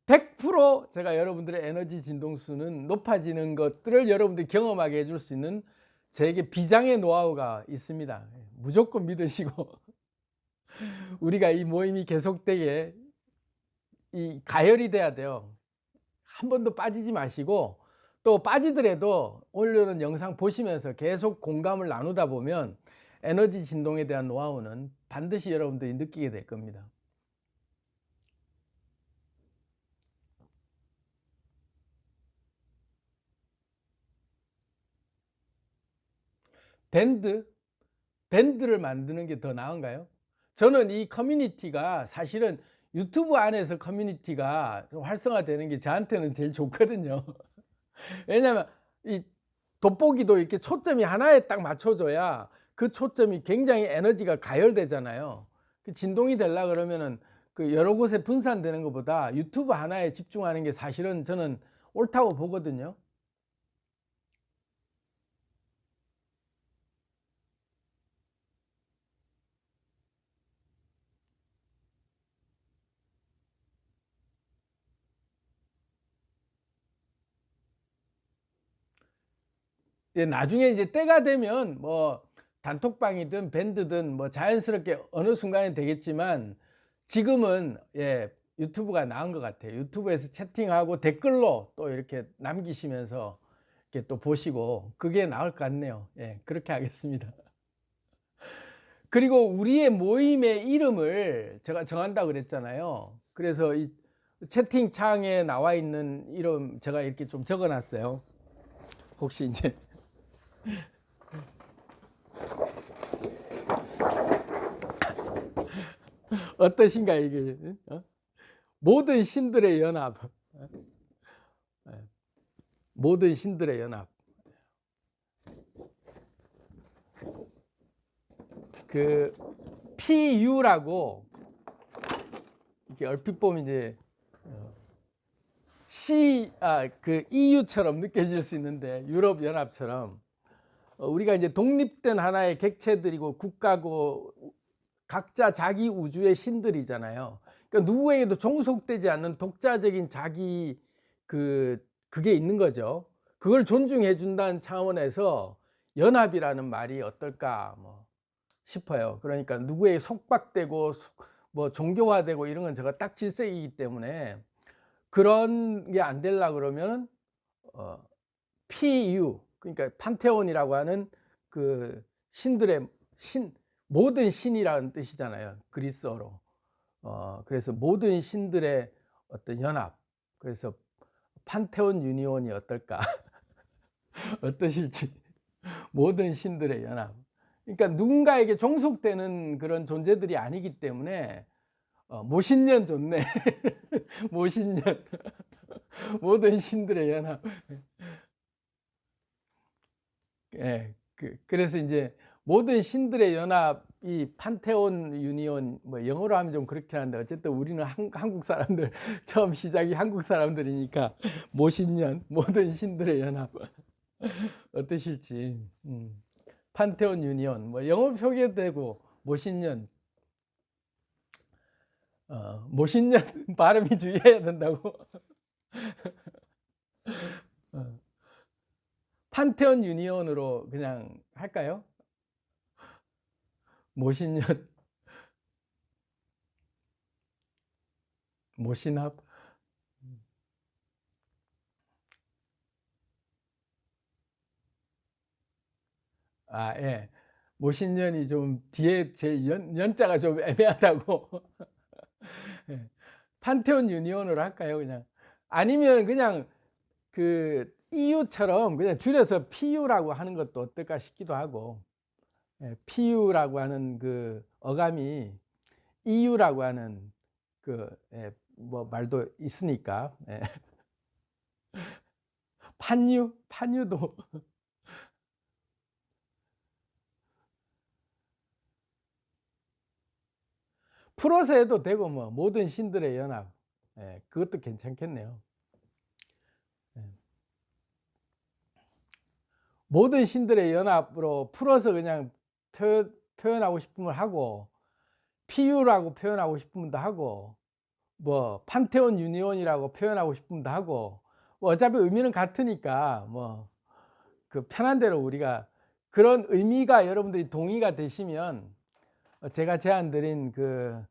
100% 제가 여러분들의 에너지 진동수는 높아지는 것들을 여러분들이 경험하게 해줄 수 있는 제게 비장의 노하우가 있습니다. 무조건 믿으시고 우리가 이 모임이 계속되게 가열이 돼야 돼요. 한 번도 빠지지 마시고, 또 빠지더라도 올려놓은 영상 보시면서 계속 공감을 나누다 보면 에너지 진동에 대한 노하우는 반드시 여러분들이 느끼게 될 겁니다. 밴드를 만드는 게 더 나은가요? 저는 이 커뮤니티가 사실은 유튜브 안에서 커뮤니티가 좀 활성화되는 게 저한테는 제일 좋거든요. 왜냐하면 이 돋보기도 이렇게 초점이 하나에 딱 맞춰줘야 그 초점이 굉장히 에너지가 가열되잖아요. 그 진동이 되려 그러면은 그 여러 곳에 분산되는 것보다 유튜브 하나에 집중하는 게 사실은 저는 옳다고 보거든요. 나중에 이제 때가 되면 뭐 단톡방이든 밴드든 뭐 자연스럽게 어느 순간에 되겠지만, 지금은 유튜브가 나은 것 같아요. 유튜브에서 채팅하고 댓글로 또 이렇게 남기시면서 이렇게 또 보시고 그게 나을 것 같네요. 그렇게 하겠습니다. 그리고 우리의 모임의 이름을 제가 정한다고 그랬잖아요. 그래서 이 채팅창에 나와 있는 이름 제가 이렇게 좀 적어 놨어요. 혹시 이제 어떠신가 이게? 모든 신들의 연합. 모든 신들의 연합. 그 PU라고 이렇게 얼핏 보면 이제 그 EU처럼 느껴질 수 있는데, 유럽 연합처럼 우리가 이제 독립된 하나의 객체들이고 국가고 각자 자기 우주의 신들이잖아요. 그러니까 누구에게도 종속되지 않는 독자적인 자기 그게 있는 거죠. 그걸 존중해 준다는 차원에서 연합이라는 말이 어떨까 싶어요. 그러니까 누구에게 속박되고 뭐 종교화되고 이런 건 제가 딱 질색이기 때문에 그런 게 안 되려고 그러면 PU, 그러니까 판테온이라고 하는 그 신들의 모든 신이라는 뜻이잖아요. 그리스어로. 그래서 모든 신들의 어떤 연합, 그래서 판테온 유니온이 어떨까? 어떠실지. 모든 신들의 연합. 그러니까 누군가에게 종속되는 그런 존재들이 아니기 때문에 모신년 좋네. 모신년. 모든 신들의 연합. 예, 그래서 이제 모든 신들의 연합이 판테온 유니온, 뭐 영어로 하면 좀 그렇긴 한데 어쨌든 우리는 한국 사람들 처음 시작이 한국 사람들이니까 모신년, 모든 신들의 연합. 어떠실지. 판테온 유니온, 뭐 영어 표기도 되고 모신년. 모신년 발음이 주의해야 된다고. 어, 판테온 유니온으로 그냥 할까요? 모신년, 모신합. 아, 예. 모신년이 좀 뒤에 제 연자가 좀 애매하다고. 예. 판테온 유니온으로 할까요, 그냥? 아니면 그냥 그 EU처럼 그냥 줄여서 PU라고 하는 것도 어떨까 싶기도 하고. 예, PU라고 하는 그 어감이 EU라고 하는 그, 예, 뭐 말도 있으니까. 예. 판유도. 풀어서 해도 되고, 뭐 모든 신들의 연합. 예, 그것도 괜찮겠네요. 예. 모든 신들의 연합으로 풀어서 그냥 표현하고 싶으면 하고, PU라고 표현하고 싶으면 도 하고, 뭐 판테온 유니온이라고 표현하고 싶으면 도 하고, 뭐 어차피 의미는 같으니까 뭐 그 편한 대로 우리가 그런 의미가 여러분들이 동의가 되시면 제가 제안드린 그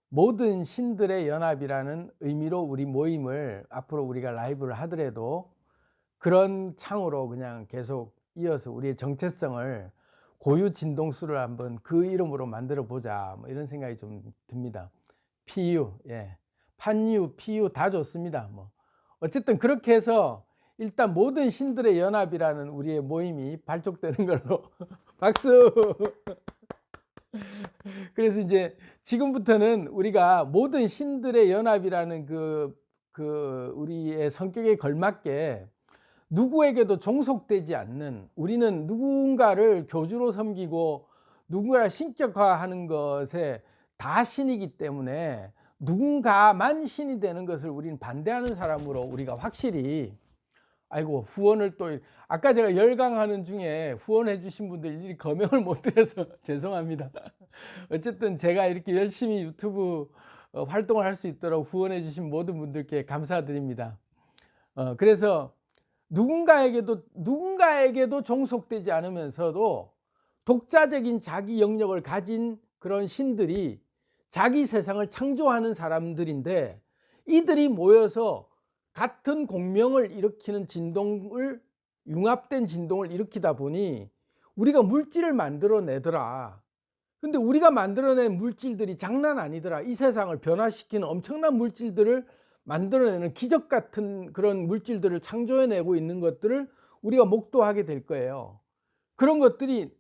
모든 신들의 연합이라는 의미로 우리 모임을 앞으로 우리가 라이브를 하더라도 그런 창으로 그냥 계속 이어서 우리의 정체성을 고유 진동수를 한번 그 이름으로 만들어 보자, 뭐 이런 생각이 좀 듭니다. PU, 예, 판유, PU 다 좋습니다. 뭐 어쨌든 그렇게 해서 일단 모든 신들의 연합이라는 우리의 모임이 발족되는 걸로. 박수. 그래서 이제 지금부터는 우리가 모든 신들의 연합이라는 우리의 성격에 걸맞게 누구에게도 종속되지 않는, 우리는 누군가를 교주로 섬기고 누군가를 신격화하는 것에 다 신이기 때문에 누군가만 신이 되는 것을 우리는 반대하는 사람으로 우리가 확실히, 아이고 후원을 또, 아까 제가 열강하는 중에 후원해 주신 분들 일일이 거명을 못 드려서 죄송합니다. 어쨌든 제가 이렇게 열심히 유튜브 활동을 할 수 있도록 후원해 주신 모든 분들께 감사드립니다. 그래서 누군가에게도 종속되지 않으면서도 독자적인 자기 영역을 가진 그런 신들이 자기 세상을 창조하는 사람들인데, 이들이 모여서 같은 공명을 일으키는 진동을, 융합된 진동을 일으키다 보니 우리가 물질을 만들어내더라. 근데 우리가 만들어낸 물질들이 장난 아니더라. 이 세상을 변화시키는 엄청난 물질들을 만들어내는 기적 같은 그런 물질들을 창조해내고 있는 것들을 우리가 목도하게 될 거예요. 그런 것들이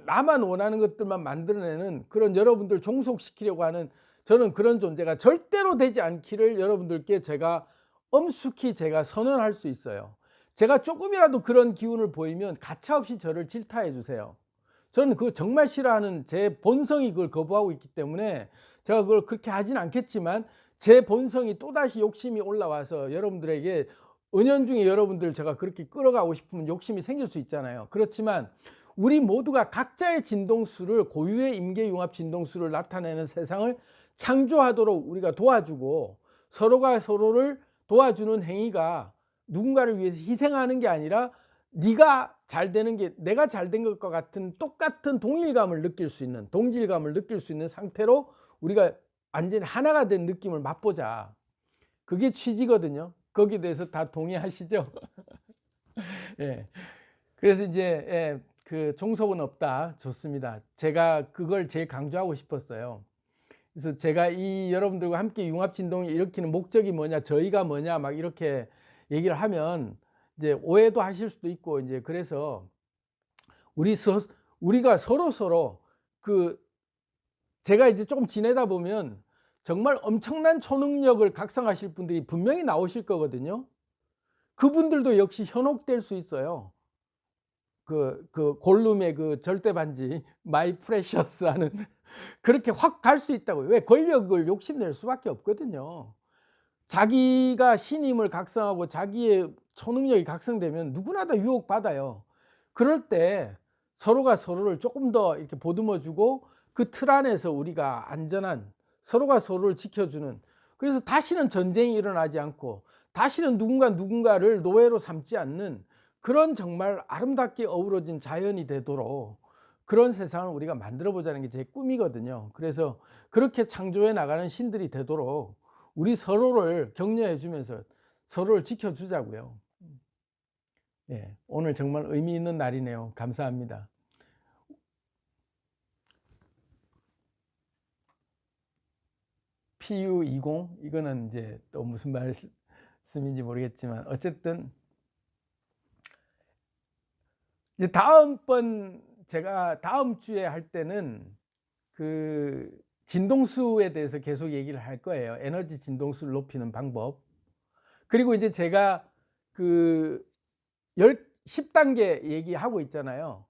나만 원하는 것들만 만들어내는 그런, 여러분들 종속시키려고 하는, 저는 그런 존재가 절대로 되지 않기를 여러분들께 제가 엄숙히 제가 선언할 수 있어요. 제가 조금이라도 그런 기운을 보이면 가차없이 저를 질타해 주세요. 저는 그거 정말 싫어하는, 제 본성이 그걸 거부하고 있기 때문에 제가 그걸 그렇게 하진 않겠지만 제 본성이 또다시 욕심이 올라와서 여러분들에게 은연중에 여러분들 제가 그렇게 끌어가고 싶으면 욕심이 생길 수 있잖아요. 그렇지만 우리 모두가 각자의 진동수를, 고유의 임계융합 진동수를 나타내는 세상을 창조하도록 우리가 도와주고, 서로가 서로를 도와주는 행위가 누군가를 위해서 희생하는 게 아니라 네가 잘 되는 게 내가 잘 된 것과 같은 똑같은 동일감을 느낄 수 있는, 동질감을 느낄 수 있는 상태로 우리가 완전히 하나가 된 느낌을 맛보자. 그게 취지거든요. 거기에 대해서 다 동의하시죠? 예. 그래서 이제 그 종속은 없다. 좋습니다. 제가 그걸 제일 강조하고 싶었어요. 그래서 제가 이 여러분들과 함께 융합 진동을 일으키는 목적이 뭐냐, 저희가 뭐냐, 막 이렇게 얘기를 하면 이제 오해도 하실 수도 있고, 이제 그래서 우리가 서로 그 제가 이제 조금 지내다 보면 정말 엄청난 초능력을 각성하실 분들이 분명히 나오실 거거든요. 그분들도 역시 현혹될 수 있어요. 그 골룸의 그 절대 반지 마이 프레셔스 하는 그렇게 확 갈 수 있다고요. 왜? 권력을 욕심낼 수밖에 없거든요. 자기가 신임을 각성하고 자기의 초능력이 각성되면 누구나 다 유혹받아요. 그럴 때 서로가 서로를 조금 더 이렇게 보듬어 주고 그 틀 안에서 우리가 안전한, 서로가 서로를 지켜주는, 그래서 다시는 전쟁이 일어나지 않고 다시는 누군가를 노예로 삼지 않는 그런 정말 아름답게 어우러진 자연이 되도록 그런 세상을 우리가 만들어 보자는 게 제 꿈이거든요. 그래서 그렇게 창조해 나가는 신들이 되도록 우리 서로를 격려해 주면서 서로를 지켜주자고요. 예, 오늘 정말 의미 있는 날이네요. 감사합니다. PU20 이거는 이제 또 무슨 말씀인지 모르겠지만 어쨌든 이제 다음번 제가 다음 주에 할 때는 그 진동수에 대해서 계속 얘기를 할 거예요. 에너지 진동수를 높이는 방법. 그리고 이제 제가 그 10단계 얘기하고 있잖아요.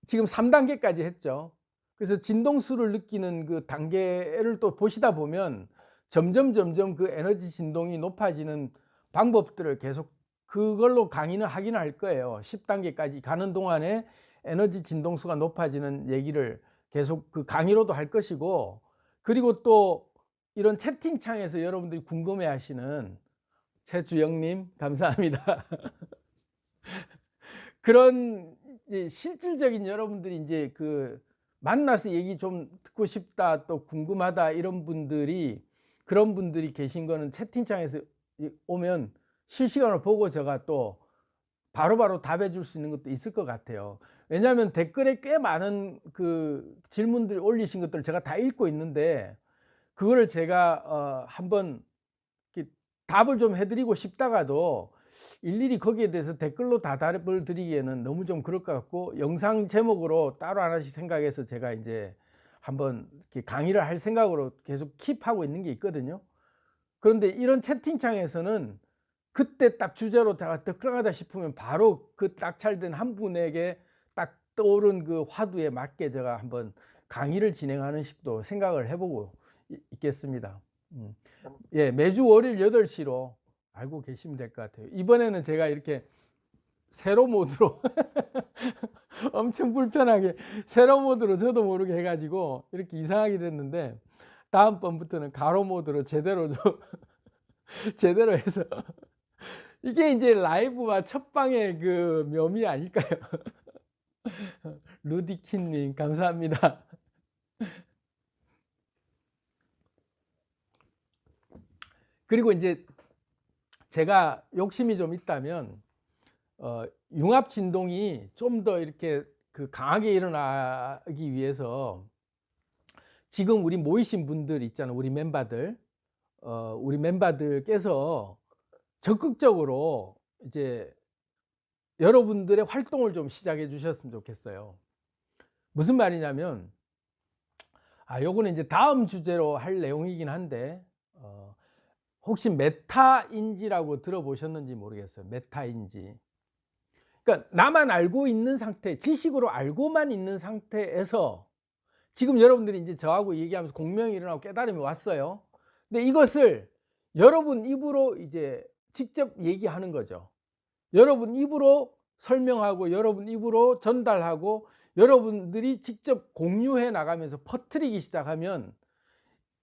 지금 3단계까지 했죠. 그래서 진동수를 느끼는 그 단계를 또 보시다 보면 점점 그 에너지 진동이 높아지는 방법들을 계속 그걸로 강의는 하긴 할 거예요. 10단계까지 가는 동안에 에너지 진동수가 높아지는 얘기를 계속 그 강의로도 할 것이고, 그리고 또 이런 채팅창에서 여러분들이 궁금해 하시는 최주영님 감사합니다. 그런 이제 실질적인 여러분들이 이제 그 만나서 얘기 좀 듣고 싶다, 또 궁금하다 이런 분들이, 그런 분들이 계신 거는 채팅창에서 오면 실시간으로 보고 제가 또 바로바로 답해 줄 수 있는 것도 있을 것 같아요. 왜냐하면 댓글에 꽤 많은 그 질문들 올리신 것들 제가 다 읽고 있는데, 그거를 제가 한번 답을 좀 해드리고 싶다가도 일일이 거기에 대해서 댓글로 다 답을 드리기에는 너무 좀 그럴 것 같고, 영상 제목으로 따로 하나씩 생각해서 제가 이제 한번 이렇게 강의를 할 생각으로 계속 킵하고 있는 게 있거든요. 그런데 이런 채팅창에서는 그때 딱 주제로 제가 특정하다 싶으면 바로 그 낙찰된 한 분에게 딱 떠오른 그 화두에 맞게 제가 한번 강의를 진행하는 식도 생각을 해보고 있겠습니다. 예, 매주 월요일 8시로 알고 계시면 될 것 같아요. 이번에는 제가 이렇게 세로 모드로 엄청 불편하게 세로 모드로 저도 모르게 해가지고 이렇게 이상하게 됐는데, 다음번부터는 가로 모드로 제대로 제대로 해서 이게 이제 라이브와 첫방의 그 묘미 아닐까요? 루디킨님 감사합니다. 그리고 이제 제가 욕심이 좀 있다면 융합 진동이 좀 더 이렇게 그 강하게 일어나기 위해서 지금 우리 모이신 분들 있잖아요. 우리 멤버들께서 적극적으로 이제 여러분들의 활동을 좀 시작해 주셨으면 좋겠어요. 무슨 말이냐면, 요거는 이제 다음 주제로 할 내용이긴 한데, 혹시 메타인지라고 들어보셨는지 모르겠어요. 메타인지. 그러니까 나만 알고 있는 상태, 지식으로 알고만 있는 상태에서 지금 여러분들이 이제 저하고 얘기하면서 공명이 일어나고 깨달음이 왔어요. 근데 이것을 여러분 입으로 이제 직접 얘기하는 거죠. 여러분 입으로 설명하고 여러분 입으로 전달하고 여러분들이 직접 공유해 나가면서 퍼뜨리기 시작하면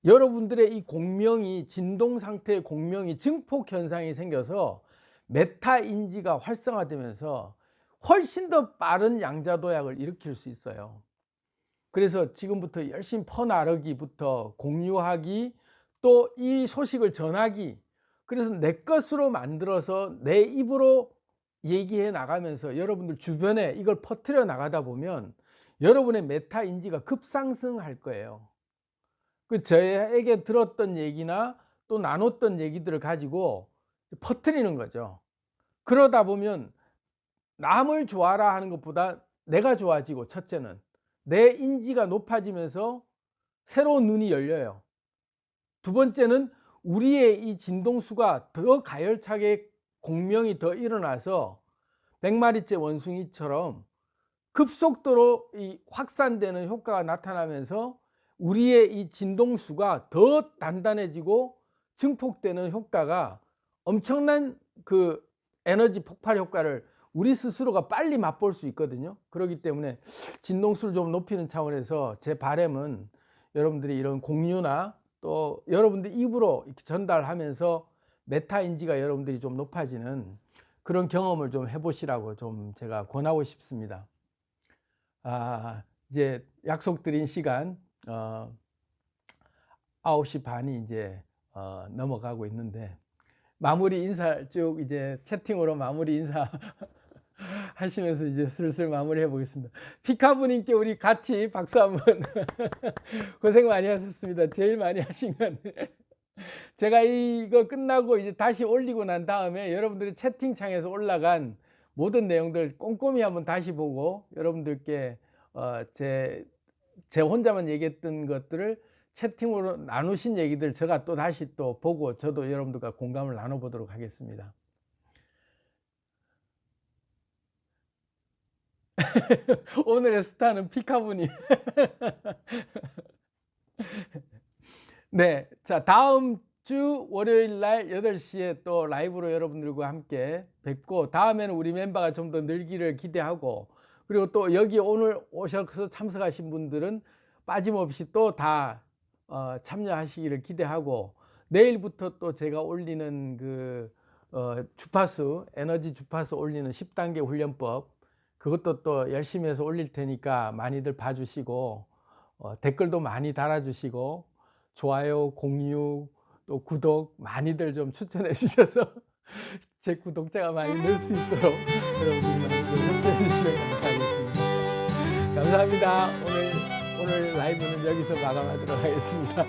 여러분들의 이 공명이, 진동 상태의 공명이 증폭 현상이 생겨서 메타인지가 활성화되면서 훨씬 더 빠른 양자도약을 일으킬 수 있어요. 그래서 지금부터 열심히 퍼나르기부터 공유하기, 또 이 소식을 전하기, 그래서 내 것으로 만들어서 내 입으로 얘기해 나가면서 여러분들 주변에 이걸 퍼뜨려 나가다 보면 여러분의 메타인지가 급상승할 거예요. 그 저에게 들었던 얘기나 또 나눴던 얘기들을 가지고 퍼뜨리는 거죠. 그러다 보면 남을 좋아라 하는 것보다 내가 좋아지고, 첫째는 내 인지가 높아지면서 새로운 눈이 열려요. 두 번째는 우리의 이 진동수가 더 가열차게 공명이 더 일어나서 100마리째 원숭이처럼 급속도로 이 확산되는 효과가 나타나면서 우리의 이 진동수가 더 단단해지고 증폭되는 효과가, 엄청난 그 에너지 폭발 효과를 우리 스스로가 빨리 맛볼 수 있거든요. 그렇기 때문에 진동수를 좀 높이는 차원에서 제 바람은 여러분들이 이런 공유나 또 여러분들 입으로 이렇게 전달하면서 메타인지가 여러분들이 좀 높아지는 그런 경험을 좀 해보시라고 좀 제가 권하고 싶습니다. 이제 약속드린 시간 9시 반이 이제 넘어가고 있는데, 마무리 인사 쭉 이제 채팅으로 마무리 인사 하시면서 이제 슬슬 마무리해 보겠습니다. 피카부님께 우리 같이 박수 한번. 고생 많이 하셨습니다. 제일 많이 하신 건 제가 이거 끝나고 이제 다시 올리고 난 다음에 여러분들이 채팅창에서 올라간 모든 내용들 꼼꼼히 한번 다시 보고, 여러분들께 제 혼자만 얘기했던 것들을 채팅으로 나누신 얘기들 제가 또 다시 또 보고 저도 여러분들과 공감을 나눠보도록 하겠습니다. 오늘의 스타는 피카부님. 네, 자, 다음 주 월요일 날 8시에 또 라이브로 여러분들과 함께 뵙고, 다음에는 우리 멤버가 좀 더 늘기를 기대하고, 그리고 또 여기 오늘 오셔서 참석하신 분들은 빠짐없이 또 다 참여하시기를 기대하고, 내일부터 또 제가 올리는 그 주파수, 에너지 주파수 올리는 10단계 훈련법, 그것도 또 열심히 해서 올릴 테니까 많이들 봐주시고, 댓글도 많이 달아주시고, 좋아요, 공유, 또 구독 많이들 좀 추천해 주셔서 제 구독자가 많이 늘 수 있도록 여러분들 많이 좀 협조해 주시면 감사하겠습니다. 감사합니다. 오늘 라이브는 여기서 마감하도록 하겠습니다.